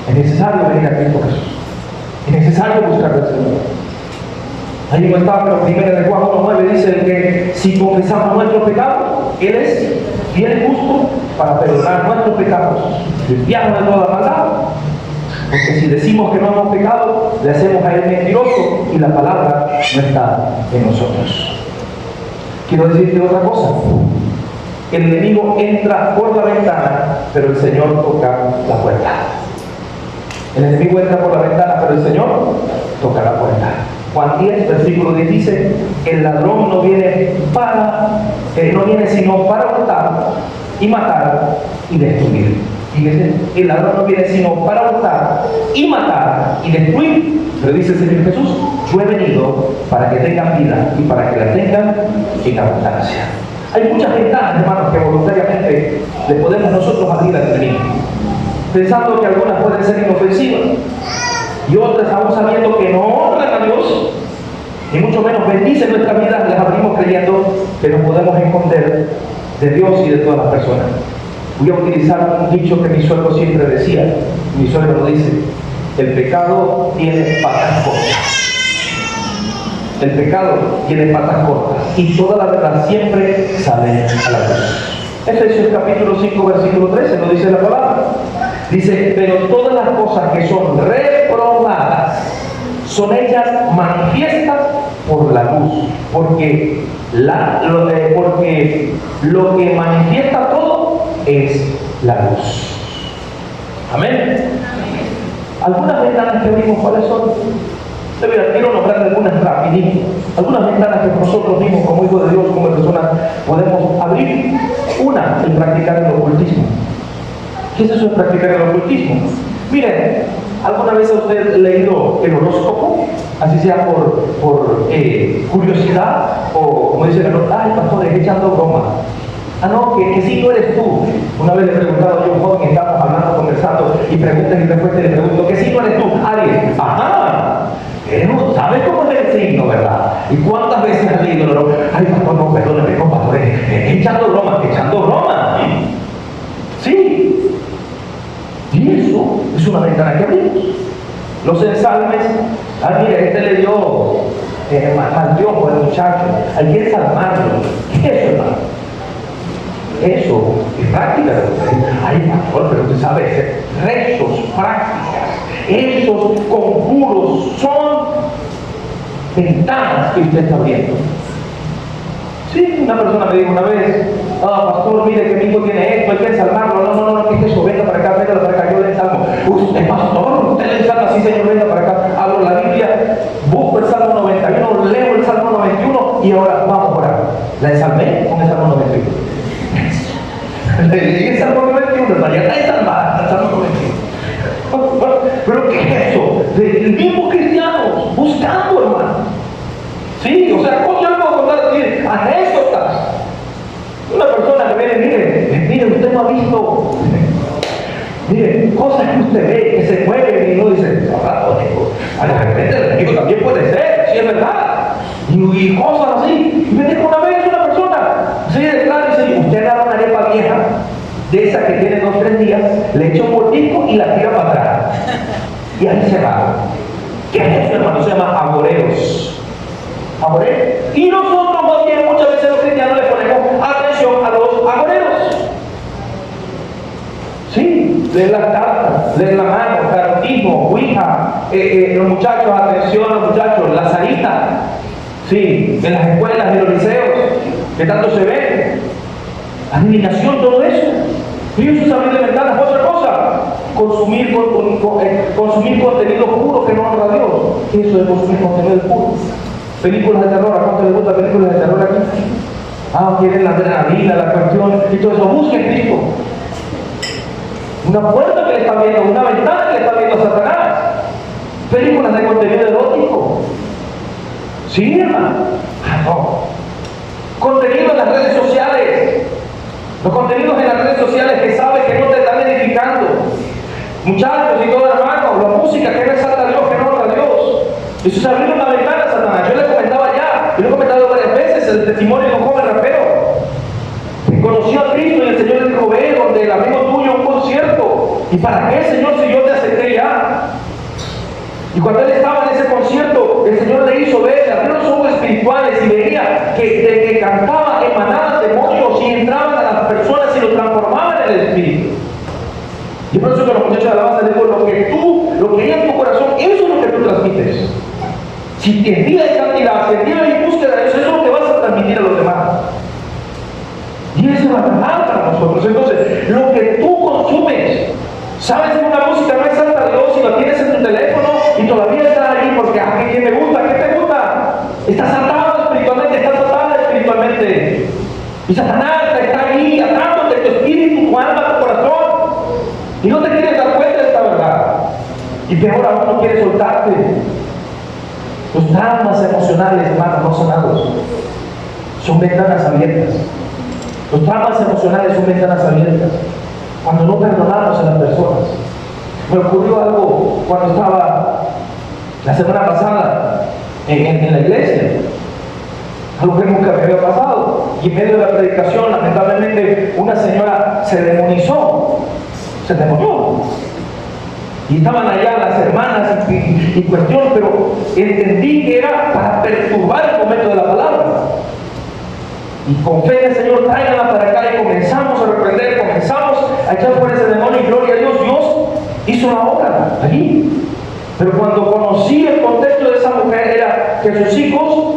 Es necesario venir a Cristo Jesús. Es necesario buscar al Señor. Ahí no está, pero primero de Juan 1:9 dice que si confesamos nuestros pecados, Él es fiel y justo para perdonar nuestros pecados, limpiarnos de toda maldad. Porque si decimos que no hemos pecado, le hacemos a Él mentiroso y la palabra no está en nosotros. Quiero decirte otra cosa. El enemigo entra por la ventana, pero el Señor toca la puerta. El enemigo entra por la ventana, pero el Señor toca la puerta. Juan 10, versículo 10 dice: el ladrón no viene sino para hurtar y matar y destruir. Fíjese, el ladrón no viene sino para hurtar y matar y destruir. Pero dice el Señor Jesús: yo he venido para que tengan vida y para que la tengan en abundancia. Hay muchas ventanas, hermanos, que voluntariamente le podemos nosotros abrir al enemigo, pensando que algunas pueden ser inofensivas y otras, aún sabiendo que no honran a Dios y mucho menos bendicen nuestra vida, las abrimos creyendo que nos podemos esconder de Dios y de todas las personas. Voy a utilizar un dicho que mi suegro siempre decía. Mi suegro lo dice: el pecado tiene patas cortas. El pecado tiene patas cortas y toda la verdad siempre sale a la luz. Efesios capítulo 5, versículo 13, lo dice la palabra. Dice: pero todas las cosas que son reprobadas son hechas manifiestas por la luz, porque lo que manifiesta todo es la luz. Amén. Algunas ventanas que abrimos, ¿cuáles son? Quiero nombrar algunas rapidito. Algunas ventanas que nosotros mismos, como hijos de Dios, como personas, podemos abrir. Una, el practicar el ocultismo. ¿Qué es eso de practicar el ocultismo? Miren, ¿alguna vez usted ha leído el horóscopo? Así sea por curiosidad, o como dice el otro: ay, pastor, es echando broma. Ah, no, que sí, no eres tú. Una vez le preguntaba yo a un joven, estábamos hablando, conversando, y preguntas y respuestas, y le pregunto: que sí, no eres tú, Aries. Ajá, ¿sabes cómo es el signo, verdad? ¿Y cuántas veces has leído? No, ay, pastor, no, perdóname, no, pastor, echando broma. Sí. Y eso es una ventana que abrimos. Los ensalmes: mire, le dio mal piojo al muchacho, hay que ensalmarlo. ¿Qué es eso, hermano? Eso es práctica. Ay, pastor, pero usted sabe, rezos, prácticas, esos conjuros son ventanas que usted está abriendo. Sí, una persona me dijo una vez: pastor, mire que mi hijo tiene esto, hay que ensalmarlo. No, que es eso, venga para acá, yo le ensalmo. Usted, pastor, usted le ensalma, sí, señor, venga para acá. Abro la Biblia, busco el Salmo 91, leo el Salmo 91 y ahora vamos por acá. La ensalmé con el Salmo 91. Le leí el Salmo 91, ya está ensalmada, el Salmo 91. Pero ¿qué es eso? El mismo cristiano buscando, hermano. Sí, o sea, ¿cómo yo le puedo contar anécdotas? Una persona que viene, mire, usted no ha visto, mire, cosas que usted ve, que se mueven, y uno dice: de repente el enemigo también puede ser, si es verdad, y cosas así. Y me dijo una vez una persona, así de claro, dice: usted agarra una arepa vieja, de esa que tiene 2 o 3 días, le echa un mordisco y la tira para atrás, y ahí se va. ¿Qué es eso, hermano? Se llama agoreros. Y nosotros más bien, muchas veces los cristianos le ponemos atención a los agoreros. Sí, leen las cartas, leen la mano, carotismo, ouija, los muchachos, atención a los muchachos, la zarita, sí, en las escuelas, en los liceos, que tanto se ven, adivinación, todo eso. Y eso abrir de ventanas. Otra cosa, consumir contenido puro que no honra a Dios. Eso es consumir contenido puro. Películas de terror, ¿a cuánto les gusta películas de terror aquí? Quieren la adrenalina, la cuestión, y todo eso. Busquen Cristo. Una puerta que le está viendo, una ventana que le está viendo a Satanás. Películas de contenido erótico. Sí, hermano. No. Contenido en las redes sociales. Los contenidos en las redes sociales que sabes que no te están edificando. Muchachos y todo, hermano, la música que no exalta a Dios, que no honra a Dios. Eso es abrir una ventana a Satanás. Yo le he comentado varias veces el testimonio de un joven rapero que conoció a Cristo y el Señor le dijo: ve donde el amigo tuyo un concierto. ¿Y para qué, Señor, si yo te acepté ya? Y cuando él estaba en ese concierto, el Señor le hizo ver, le abrió los ojos espirituales y veía que cantaba, emanaban demonios y entraban a las personas y lo transformaban en el espíritu. Y por eso que los muchachos de alabanza les digo: lo que hay en tu corazón, eso es lo que tú transmites. Si en día de santidad, si en día de búsqueda de eso, eso es lo que vas a transmitir a los demás. Y eso es la verdad para nosotros. Entonces, lo que tú consumes, sabes que una música no es santa de Dios y la tienes en tu teléfono y todavía está ahí porque ¿qué me gusta? ¿Qué te gusta? Estás atado espiritualmente, estás atada espiritualmente. Y Satanás está ahí atándote tu espíritu, tu alma, tu corazón. Y no te quieres dar cuenta de esta verdad. Y peor aún, no quieres soltarte. Los traumas emocionales, hermanos, no sanados, son ventanas abiertas. Los traumas emocionales son ventanas abiertas. Cuando no perdonamos a las personas. Me ocurrió algo cuando estaba la semana pasada en la iglesia. Algo que nunca me había pasado. Y en medio de la predicación, lamentablemente, una señora se demonizó. Se demonió. Y estaban allá las hermanas y cuestión, pero entendí que era para perturbar el momento de la palabra. Y con fe el Señor, tráigala para acá y comenzamos a reprender, comenzamos a echar fuera ese demonio y gloria a Dios. Dios hizo la obra allí. Pero cuando conocí el contexto de esa mujer era que sus hijos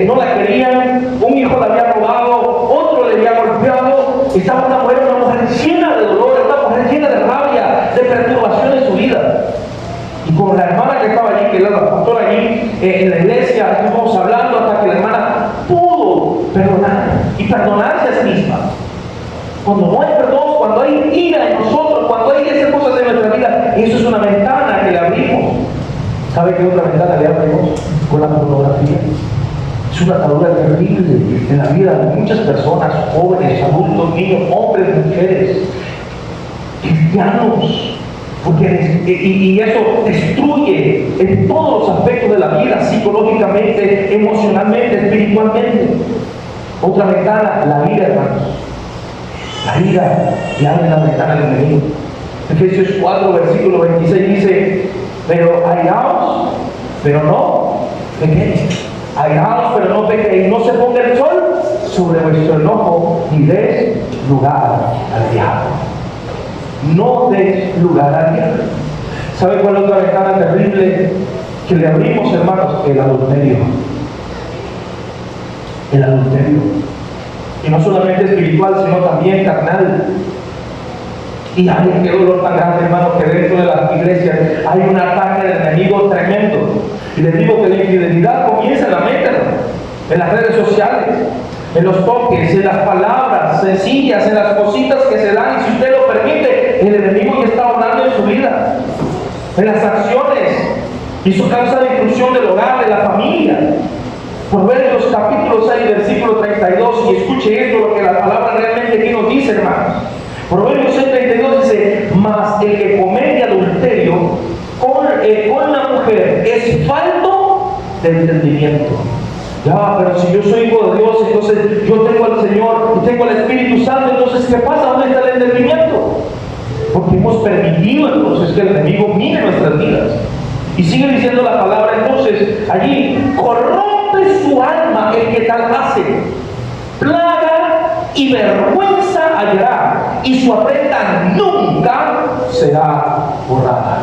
no la querían, un hijo la había robado, otro le había golpeado, estaba una mujer llena de dolor, una mujer llena de rabia, de perturbación en su vida. Y con la hermana que estaba allí, que era la pastora allí en la iglesia, estuvimos hablando hasta que la hermana pudo perdonar y perdonarse a sí misma. Cuando no hay perdón, cuando hay ira en nosotros, cuando hay esas cosas en nuestra vida, eso es una ventana que le abrimos. ¿Sabe qué otra ventana le abrimos? Con la pornografía. Es una atadura terrible en la vida de muchas personas, jóvenes, adultos, niños, hombres, mujeres, cristianos. Y eso destruye en todos los aspectos de la vida, psicológicamente, emocionalmente, espiritualmente. Otra ventana, la ira, hermanos. La ira le abre la ventana al enemigo. Efesios 4, versículo 26 dice: pero airaos, pero no pequéis. Airaos, pero no pequéis. No se ponga el sol sobre vuestro enojo, ni des lugar al diablo. No des lugar al diablo. ¿Sabe cuál es otra ventana terrible que le abrimos, hermanos? El adulterio. El adulterio. Y no solamente espiritual, sino también carnal. Y hay qué dolor tan grande, hermanos, que dentro de las iglesias hay un ataque del enemigo tremendo. Y les digo que la infidelidad comienza en la mente, en las redes sociales, en los toques, en las palabras sencillas, en las cositas que se dan. Y si usted lo permite, el enemigo ya está obrando en su vida, en las acciones, y eso causa destrucción del hogar, de la familia. Proverbios capítulo 6, versículo 32, y escuche esto, lo que la palabra realmente aquí nos dice, hermanos. Proverbios 6, 32 dice: mas el que comete adulterio con la mujer es falto de entendimiento. Ya, pero si yo soy hijo de Dios, entonces yo tengo al Señor y tengo al Espíritu Santo, entonces ¿qué pasa? ¿Dónde está el entendimiento? Porque hemos permitido entonces que el enemigo mire nuestras vidas. Y sigue diciendo la palabra entonces allí: corrompe su alma el que tal hace, plaga y vergüenza hallará, y su afrenta nunca será borrada.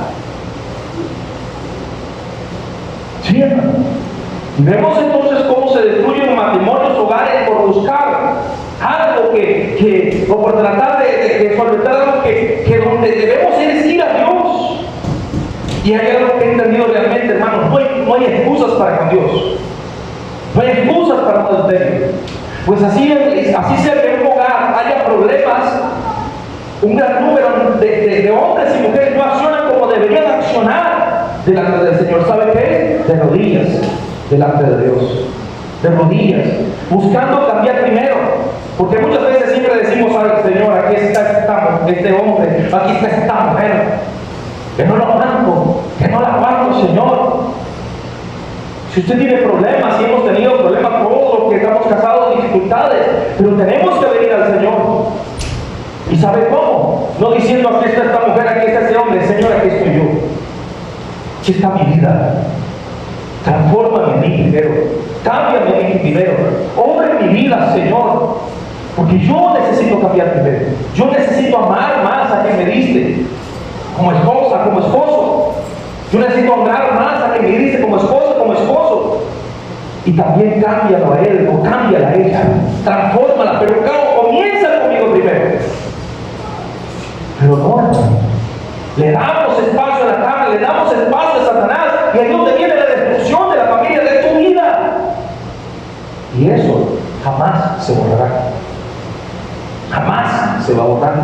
¿Sí, hermano? Y vemos entonces cómo se destruyen matrimonios, hogares, por buscar algo o por tratar de solventar algo que donde debemos ir a Dios. Y hay algo que he entendido realmente, hermanos: no hay excusas para con Dios. No hay excusas para un adulterio. Pues así sea que en un hogar haya problemas, un gran número de hombres y mujeres no accionan como deberían accionar delante del Señor. ¿Sabe qué? De rodillas delante de Dios. De rodillas, buscando cambiar primero. Porque muchas veces siempre decimos: ay, Señor, aquí está este hombre, aquí está esta mujer, que no lo aguanto, que no la aguanto, Señor. Si usted tiene problemas, y hemos tenido problemas todos los que estamos casados, dificultades, pero tenemos que venir al Señor. ¿Y sabe cómo? No diciendo: aquí está esta mujer, aquí está este hombre. Señor, aquí estoy yo, aquí está mi vida, transfórmame en mí primero, cámbiame en mí primero, obra en mi vida, Señor, porque yo necesito cambiar primero. Yo necesito amar más a quien me diste como esposa, como esposo. Yo necesito honrar más a quien me diste como esposa, como esposo. Y también cámbialo a él o cámbiala a ella. Transfórmala, pero comienza conmigo primero. Pero no, hermano. Le damos espacio a la carne, le damos espacio a Satanás, y ahí donde viene la destrucción de la familia, de tu vida. Y eso jamás se borrará. Jamás se va a borrar.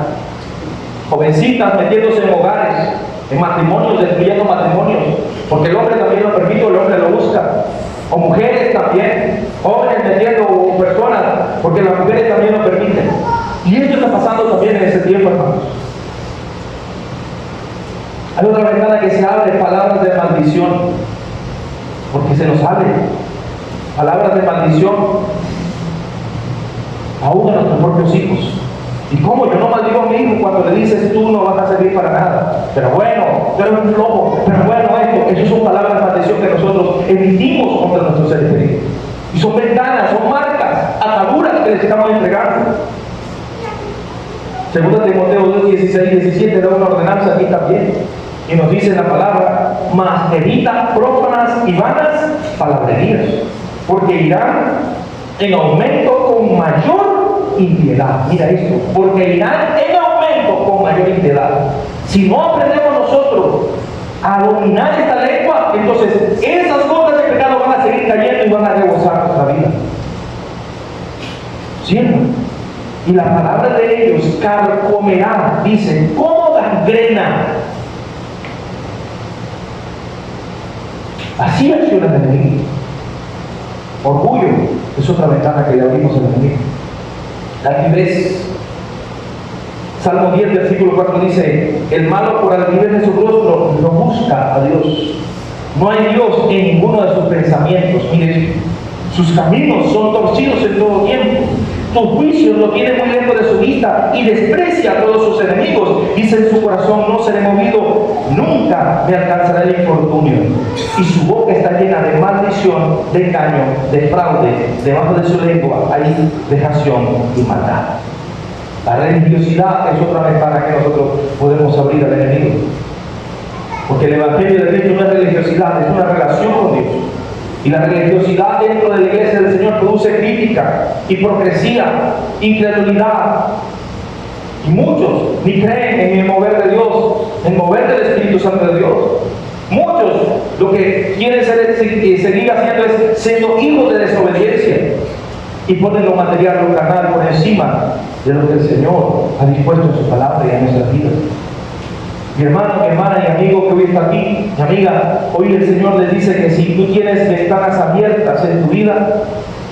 Jovencitas metiéndose en hogares, en matrimonios, destruyendo matrimonios, porque el hombre también lo permite o el hombre lo busca. O mujeres también, jóvenes metiendo personas, porque las mujeres también lo permiten. Y esto está pasando también en ese tiempo, hermanos. Hay otra ventana que se abre, palabras de maldición, porque se nos abre palabras de maldición aún a nuestros propios hijos. ¿Y cómo? Yo no maldigo a mi hijo cuando le dices tú no vas a servir para nada. Pero bueno, tú eres un flojo. Pero bueno, eso son palabras de maldición que nosotros emitimos contra nuestros seres queridos. Y son ventanas, son marcas, ataduras que les estamos entregando. Segunda Timoteo 2, 16, 17 da una ordenanza aquí también. Y nos dice la palabra: mas evita prófanas y vanas palabrerías, porque irán en aumento con mayor impiedad. Mira esto, porque irán en aumento con mayor impiedad. Si no aprendemos nosotros a dominar esta lengua, entonces esas gotas de pecado van a seguir cayendo y van a rebosar nuestra vida. ¿Cierto? Y la palabra de ellos carcomerá, dice, como gangrena. Así acciona el enemigo. Orgullo es otra ventana que le abrimos al enemigo. La altivez. Salmo 10, versículo 4 dice: el malo por altivez de su rostro no busca a Dios. No hay Dios en ninguno de sus pensamientos. Miren, sus caminos son torcidos en todo tiempo. Tus juicios lo tienen muy lejos de su vista y desprecia a todos sus enemigos. Dice en su corazón: no seré movido, nunca me alcanzará el infortunio. Y su boca está llena de maldición, de engaño, de fraude. Debajo de su lengua hay vejación y maldad. La religiosidad es otra ventana que nosotros podemos abrir al enemigo. Porque el Evangelio de Cristo no es religiosidad, es una relación con Dios. Y la religiosidad dentro de la iglesia del Señor produce crítica, hipocresía, incredulidad. Y muchos ni creen en el mover de Dios, en el mover del Espíritu Santo de Dios. Muchos lo que quieren seguir haciendo es siendo hijos de desobediencia. Y ponen lo material, lo carnal por encima de lo que el Señor ha dispuesto en su palabra y en nuestras vidas. Mi hermano, mi hermana y amigo que hoy está aquí, mi amiga, hoy el Señor les dice que si tú tienes ventanas abiertas en tu vida,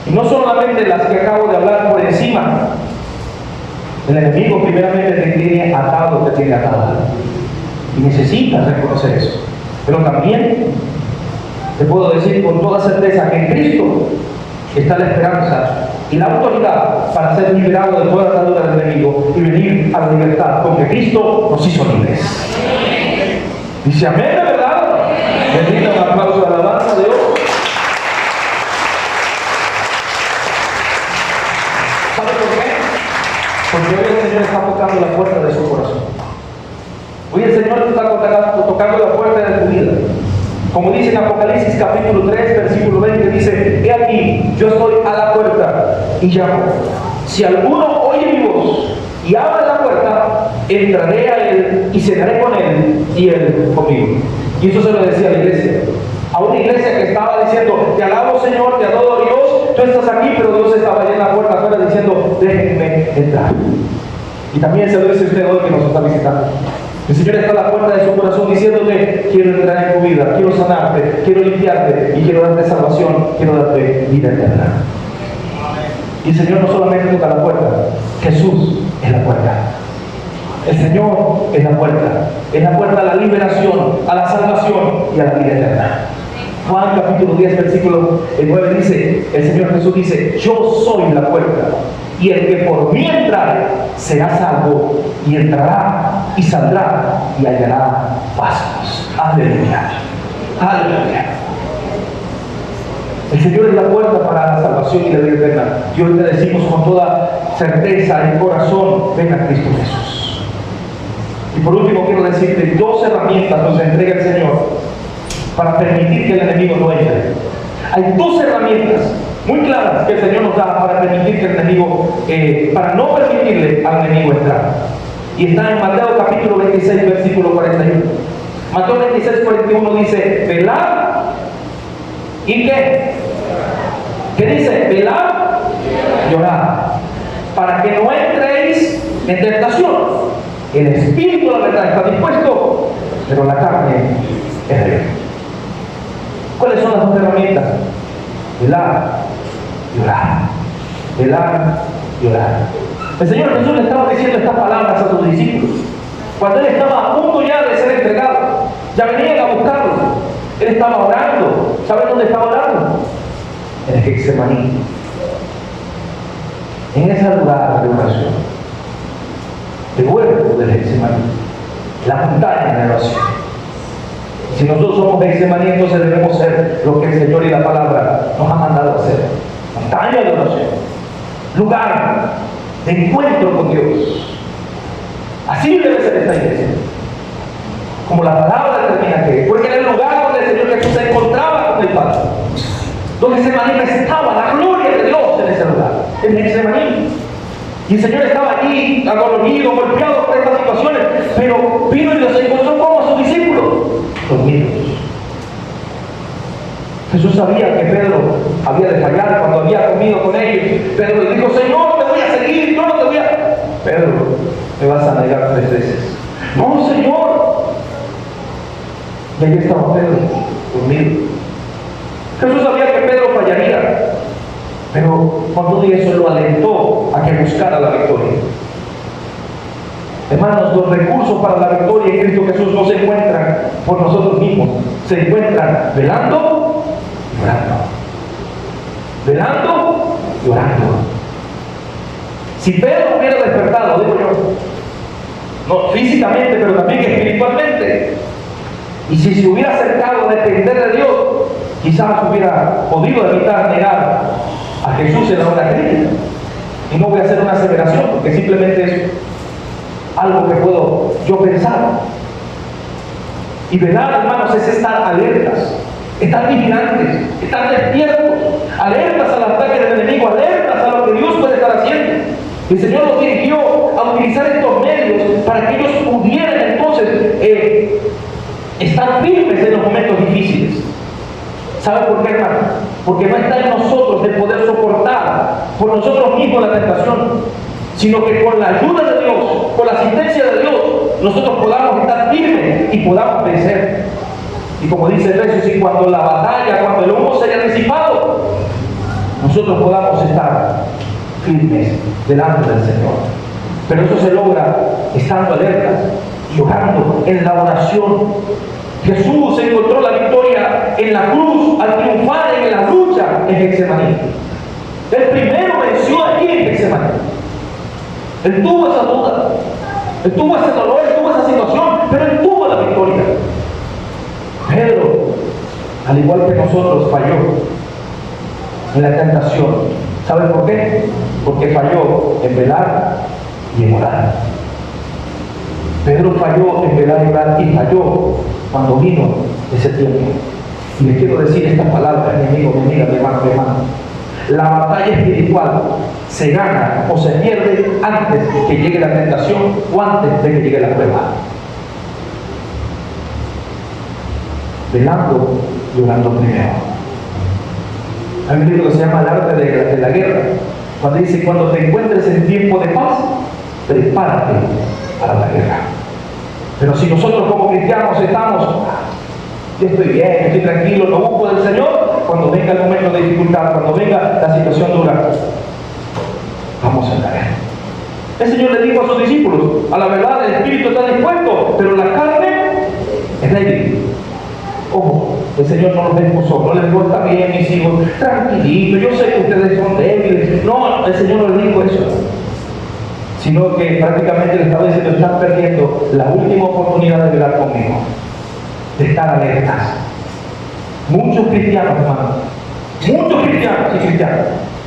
y no solamente las que acabo de hablar por encima, el enemigo primeramente te tiene atado, te tiene atado. Y necesitas reconocer eso. Pero también te puedo decir con toda certeza que en Cristo está la esperanza y la autoridad para ser liberado de toda la atadura del enemigo y venir a la libertad, porque Cristo nos hizo libres. Dice amén, ¿de verdad? Bendito, un aplauso de alabanza a Dios. ¿Sabe por qué? Porque hoy el Señor está tocando la puerta de su corazón. Hoy el Señor está tocando la puerta de tu vida. Como dice en Apocalipsis capítulo 3, versículo 20, dice: he aquí, yo estoy a la puerta y llamo. Si alguno oye mi voz y abre la puerta, entraré a él y cenaré con él y él conmigo. Y eso se lo decía a la iglesia. A una iglesia que estaba diciendo: te alabo, Señor, te adoro, Dios, tú estás aquí, pero Dios estaba allá en la puerta afuera diciendo: déjenme entrar. Y también se lo dice usted hoy que nos está visitando. El Señor está a la puerta de su corazón diciéndote: quiero entrar en tu vida, quiero sanarte, quiero limpiarte y quiero darte salvación, quiero darte vida eterna. Y el Señor no solamente toca la puerta, Jesús es la puerta. El Señor es la puerta a la liberación, a la salvación y a la vida eterna. Juan capítulo 10, versículo 9 dice, el Señor Jesús dice: yo soy la puerta, y el que por mí entrare será salvo, y entrará y saldrá y hallará pastos. Aleluya, aleluya. El Señor es la puerta para la salvación y la vida eterna. Y hoy te decimos con toda certeza en corazón: ven a Cristo Jesús. Y por último quiero decirte 2 herramientas nos entrega el Señor para permitir que el enemigo no entre. Hay dos herramientas muy claras que el Señor nos da para permitir que el enemigo, para no permitirle al enemigo entrar. Y está en Mateo capítulo 26, versículo 41. Mateo 26, 41 dice, velad, ¿y qué? ¿Qué dice? Velad y orad, para que no entréis en tentación. El espíritu, la verdad, está dispuesto, pero la carne es débil. ¿Cuáles son las dos herramientas? Velar y orar. Velar y orar. El Señor Jesús le estaba diciendo estas palabras a sus discípulos cuando Él estaba a punto ya de ser entregado. Ya venían a buscarlo. Él estaba orando. ¿Saben dónde estaba orando? En el Getsemaní. En ese lugar de oración, el huerto del Getsemaní, la montaña de oración. Si nosotros somos Getsemaní, entonces debemos ser lo que el Señor y la palabra nos ha mandado a hacer. Montaña de oración, lugar de encuentro con Dios. Así debe ser esta iglesia, como la palabra determina que es, porque era el lugar donde el Señor Jesús se encontraba con el Padre, donde se manifestaba la gloria de Dios en ese lugar, en Getsemaní. Y el Señor estaba allí, adolorido, golpeado por estas situaciones, pero vino y los encontró como a sus discípulos, dormidos. Jesús sabía que Pedro había de fallar cuando había comido con ellos. Pedro le dijo, Señor, te voy a seguir, yo no te voy a... Pedro, me vas a negar 3 veces. No, Señor. Y ahí estaba Pedro, dormido. Jesús sabía que Pedro fallaría, pero cuando dijo eso lo alentó a que buscara la victoria. Hermanos, los recursos para la victoria en Cristo Jesús no se encuentran por nosotros mismos, se encuentran velando y orando. Velando y orando. Si Pedro hubiera despertado, digo yo, no físicamente, pero también espiritualmente, y si se hubiera acercado a depender de Dios, quizás hubiera podido evitar negar a Jesús en la hora crítica. Y no voy a hacer una aseveración, porque simplemente es algo que puedo yo pensar. Y velar, hermanos, es estar alertas, estar vigilantes, estar despiertos, alertas al ataque del enemigo, alertas a lo que Dios puede estar haciendo. El Señor los dirigió a utilizar estos medios para que ellos pudieran entonces estar firmes en los momentos difíciles. ¿Sabe por qué, hermano? Porque no está en nosotros el poder soportar por nosotros mismos la tentación, sino que con la ayuda de Dios, con la asistencia de Dios, nosotros podamos estar firmes y podamos vencer. Y como dice Efesios, y cuando la batalla, cuando el humo se haya disipado, nosotros podamos estar firmes delante del Señor. Pero eso se logra estando alertas y orando en la oración. Jesús encontró la victoria en la cruz al triunfar en la lucha en Getsemaní. Él primero venció allí en Getsemaní. Él tuvo esa duda, él tuvo ese dolor, él tuvo esa situación, pero él tuvo la victoria. Pedro, al igual que nosotros, falló en la tentación. ¿Saben por qué? Porque falló en velar y en orar. Pedro falló en velar y orar, y falló cuando vino ese tiempo. Y le quiero decir estas palabras, mi amigo, mi amiga, mi hermano, mi hermano. La batalla espiritual se gana o se pierde antes que llegue la tentación o antes de que llegue la prueba. Velando y orando primero. Hay un libro que se llama El arte de la guerra, cuando dice, cuando te encuentres en tiempo de paz, prepárate para la guerra. Pero si nosotros como cristianos estamos, yo estoy bien, estoy tranquilo, no busco del Señor, cuando venga el momento de dificultad, cuando venga la situación dura, vamos a caer. El Señor le dijo a sus discípulos, a la verdad el espíritu está dispuesto, pero la carne es débil. Ojo, el Señor no los desposó, no les dijo, está bien mis hijos, tranquilito, yo sé que ustedes son débiles. No, el Señor no les dijo eso, sino que prácticamente les estaba diciendo, están perdiendo la última oportunidad de velar conmigo, de estar alertas. Muchos cristianos, hermanos, muchos cristianos y cristianas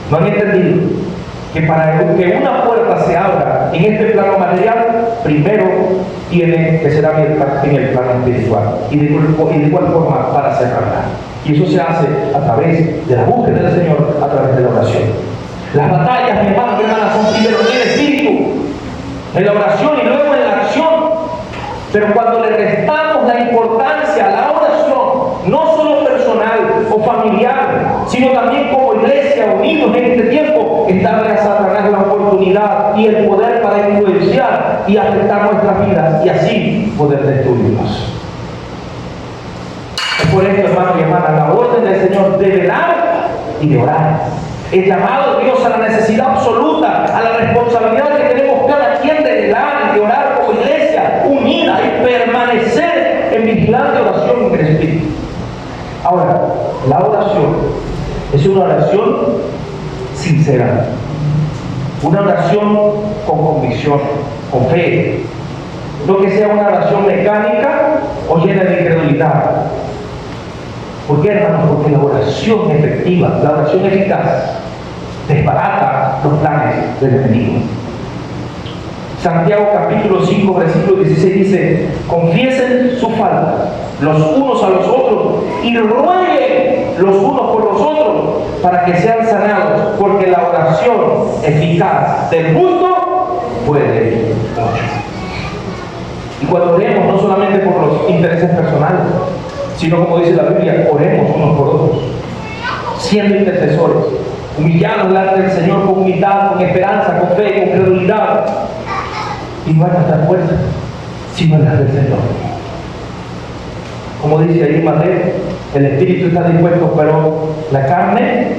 no han entendido que para que una puerta se abra en este plano material, primero tiene que ser abierta en el plano espiritual. Y de igual forma para cerrarla. Y eso se hace a través de la búsqueda del Señor, a través de la oración. Las batallas, mi hermano, mi hermana, son primero en el espíritu, en la oración y luego en la acción. Pero cuando le restamos la importancia a la oración, no solo personal o familiar, sino también como iglesia unidos en este tiempo, es darle a Satanás la oportunidad y el poder para influenciar y afectar nuestras vidas y así poder destruirnos. Es por esto, hermano y hermana, la orden del Señor de velar y de orar. El llamado de Dios a la necesidad absoluta, a la responsabilidad que tenemos cada quien de velar y de orar como iglesia unida y permanecer en vigilante oración en el Espíritu. Ahora, la oración es una oración sincera, una oración con convicción, con fe, no que sea una oración mecánica o llena de incredulidad. ¿Por qué, hermanos? Porque la oración efectiva, la oración eficaz, desbarata los planes del enemigo. Santiago capítulo 5, versículo 16 dice: confiesen sus faltas los unos a los otros y rueguen los unos por los otros para que sean sanados, porque la oración eficaz del justo puede mucho. Y cuando oremos, no solamente por los intereses personales, sino como dice la Biblia, oremos unos por otros, siendo intercesores, humillados delante del Señor con humildad, con esperanza, con fe, con credulidad. Y no es nuestra fuerza, sino la del Señor. Como dice ahí Mateo, el espíritu está dispuesto, pero la carne,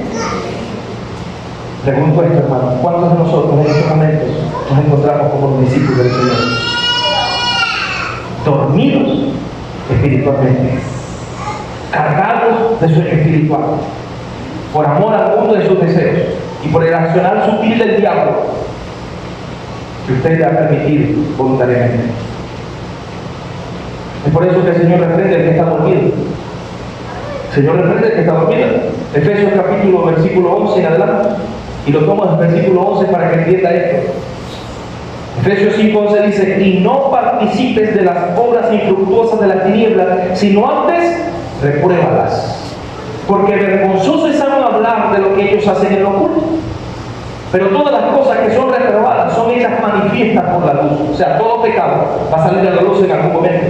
pregunto esto, hermano, ¿cuántos de nosotros en estos momentos nos encontramos como los discípulos del Señor? Dormidos espiritualmente, cargados de sueño espiritual, por amor al mundo de sus deseos y por el accionar sutil del diablo que usted le ha permitido voluntariamente. Es por eso que el Señor reprende al que está dormido. El Señor reprende al que está dormido. Efesios capítulo versículo 11 en adelante, y lo tomo del versículo 11 para que entienda esto. Efesios 5:11 dice: y no participes de las obras infructuosas de la tiniebla, sino antes repruébalas. Porque vergonzoso es aún hablar de lo que ellos hacen en lo oculto. Pero todas las cosas que son reprobadas son hechas manifiestas por la luz. O sea, todo pecado va a salir a la luz en algún momento.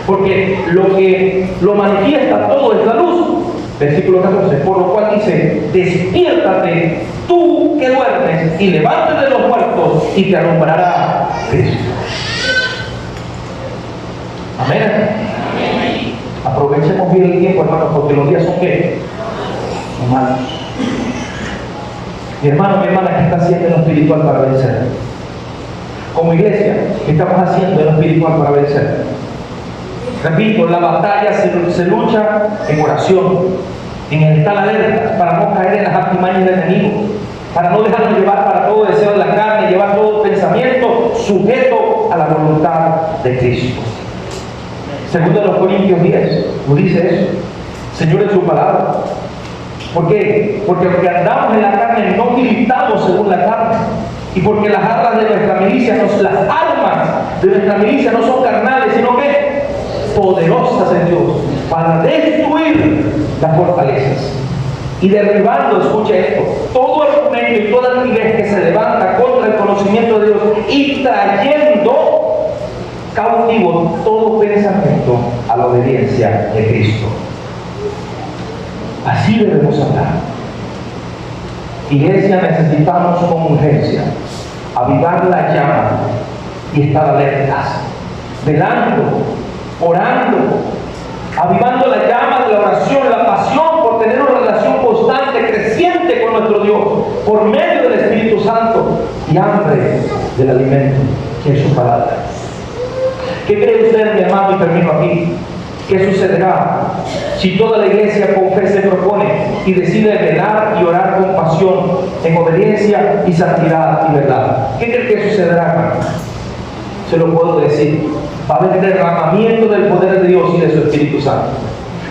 Porque lo que lo manifiesta todo es la luz. Versículo 14. Por lo cual dice: despiértate tú que duermes y levántate de los muertos y te alumbrará Cristo. Amén. Aprovechemos bien el tiempo, hermanos, porque los días son ¿qué? Son malos. Mi hermano, mi hermana, ¿qué está haciendo en lo espiritual para vencer? Como iglesia, ¿qué estamos haciendo en lo espiritual para vencer? Repito, la batalla se lucha en oración, en estar alerta para no caer en las artimañas del enemigo, para no dejarnos llevar para todo deseo de la carne, llevar todo pensamiento sujeto a la voluntad de Cristo. Segundo de los Corintios 10 nos dice eso. Señor, en su palabra. ¿Por qué? Porque aunque andamos en la carne, no militamos según la carne. Y porque las armas de nuestra milicia, las armas de nuestra milicia no son carnales, sino que poderosas en Dios para destruir las fortalezas. Y derribando, escuche esto, todo argumento y toda timidez que se levanta contra el conocimiento de Dios y trayendo cautivo todo pensamiento a la obediencia de Cristo. Así debemos hablar. Iglesia, necesitamos con urgencia avivar la llama y estar alertas, velando, orando, avivando la llama de la oración, la pasión por tener una relación constante, creciente con nuestro Dios, por medio del Espíritu Santo, y hambre del alimento que es su palabra. ¿Qué cree usted, mi hermano? Y termino aquí. ¿Qué sucederá si toda la iglesia con fe se propone y decide velar y orar con pasión, en obediencia y santidad y verdad? ¿Qué cree que sucederá, hermano? Se lo puedo decir. Va a haber derramamiento del poder de Dios y de su Espíritu Santo.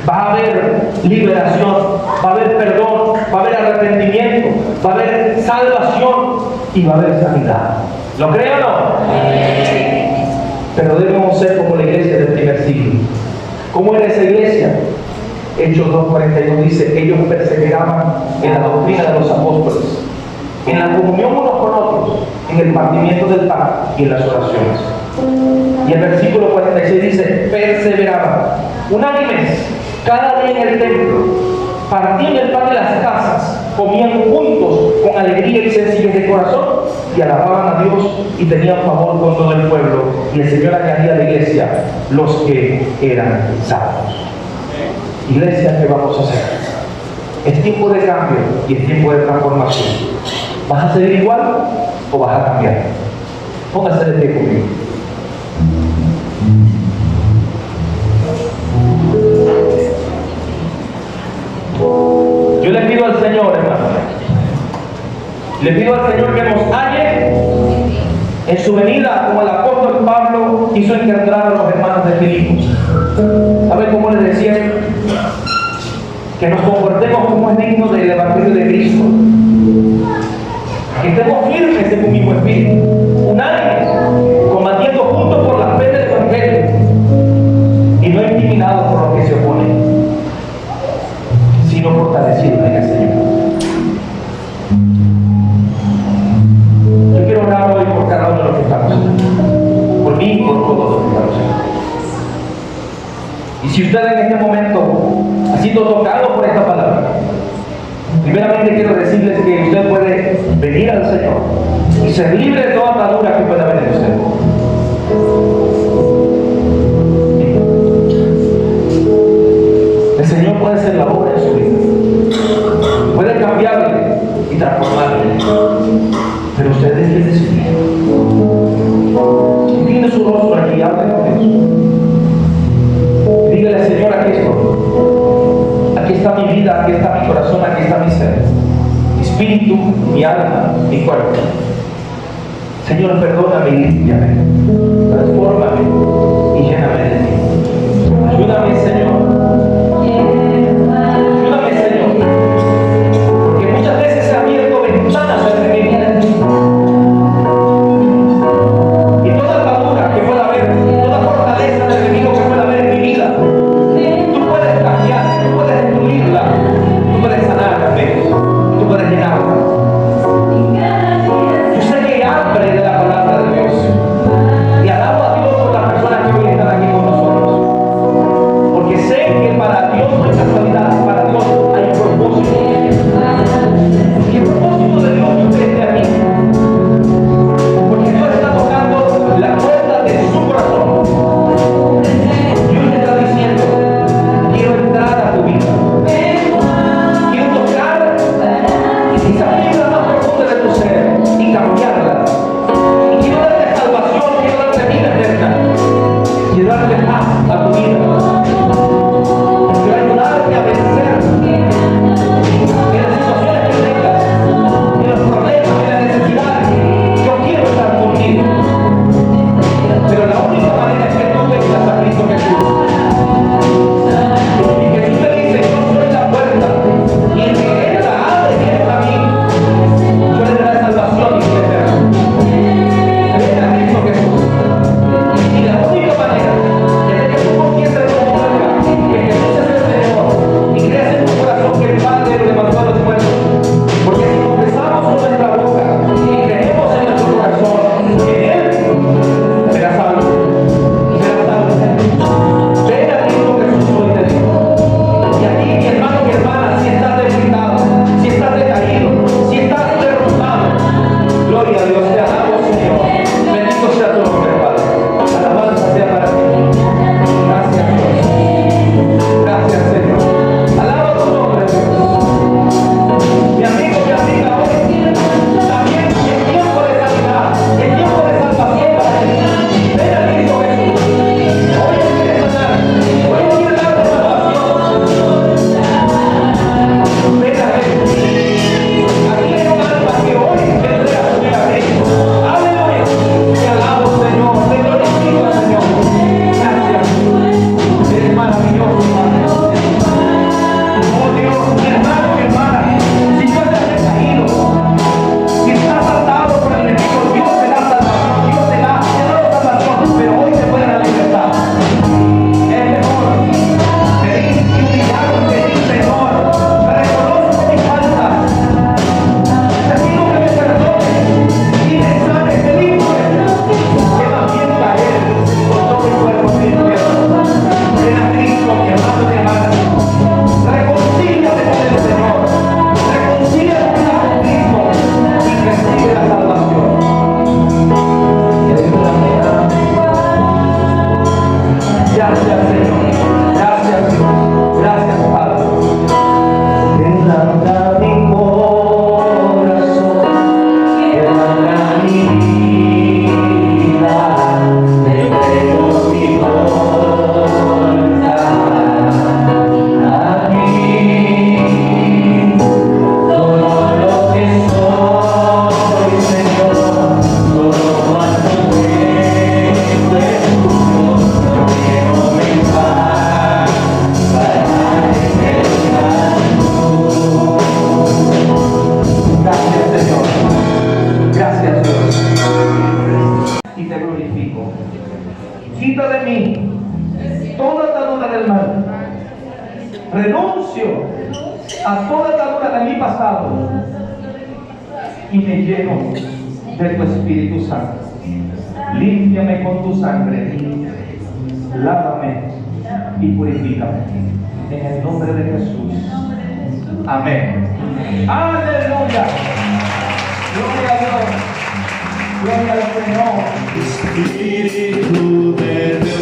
Va a haber liberación, va a haber perdón, va a haber arrepentimiento, va a haber salvación y va a haber sanidad. ¿Lo cree o no? Pero debemos ser como la iglesia del primer siglo. ¿Cómo era esa iglesia? Hechos 2:42 dice, ellos perseveraban en la doctrina de los apóstoles, en la comunión unos con otros, en el partimiento del pan y en las oraciones. Y el versículo 46 dice, perseveraban, unánimes, cada día en el templo, partían el pan de las casas, comían juntos con alegría y sencillez de corazón, y alababan a Dios y tenían favor con todo el pueblo. Y el Señor añadía a la iglesia los que eran salvos. Iglesia, ¿qué vamos a hacer? Es tiempo de cambio y es tiempo de transformación. ¿Vas a seguir igual o vas a cambiar? Póngase de pie conmigo. Yo le pido al Señor, hermano, le pido al Señor que nos halle en su venida, como el apóstol Pablo hizo encontrar a los hermanos de Filipos. ¿Sabe cómo les decía él? Que nos comportemos como es digno del Evangelio de Cristo. Que estemos firmes en un mismo espíritu, unánimes, combatiendo juntos por la fe del Evangelio y no intimidados por los que se oponen, sino fortalecidos en el Señor. Yo quiero orar hoy por cada uno de los que estamos aquí, por mí y por todos los que estamos aquí. Y si usted en este momento ha sido tocado por esta palabra, primeramente quiero decirles que usted puede venir al Señor y ser libre de toda atadura que pueda haber en usted. El Señor puede hacer la obra en su vida, puede cambiarle y transformarle, pero usted tiene que decidir. Incline su rostro aquí y hable con Dios. Dígale, Señor, aquí estoy. Aquí está mi vida, aquí está mi corazón, aquí está mi ser, mi espíritu, mi alma, mi cuerpo. Señor, perdóname y límpiame, transfórmame y lléname de ti. Ayúdame, Señor. Ayúdame, Señor. Porque muchas veces se han abierto ventanas sobre mi vida. Y toda atadura que pueda haber, toda fortaleza del enemigo que pueda haber en mi vida, tú puedes cambiar, tú puedes destruirla, tú puedes sanarme, tú puedes llenarla. Yo sé que hay hambre de la palabra de Dios. Y alabo a Dios por las personas que hoy están aquí con nosotros. Porque sé Quita de mí toda atadura del mal. Renuncio a toda atadura de mi pasado y me lleno de tu Espíritu Santo. Límpiame con tu sangre, lávame y purifícame. En el nombre de Jesús. Amén. Aleluya. Gloria a Dios. Gloria al Señor. Espíritu de Dios.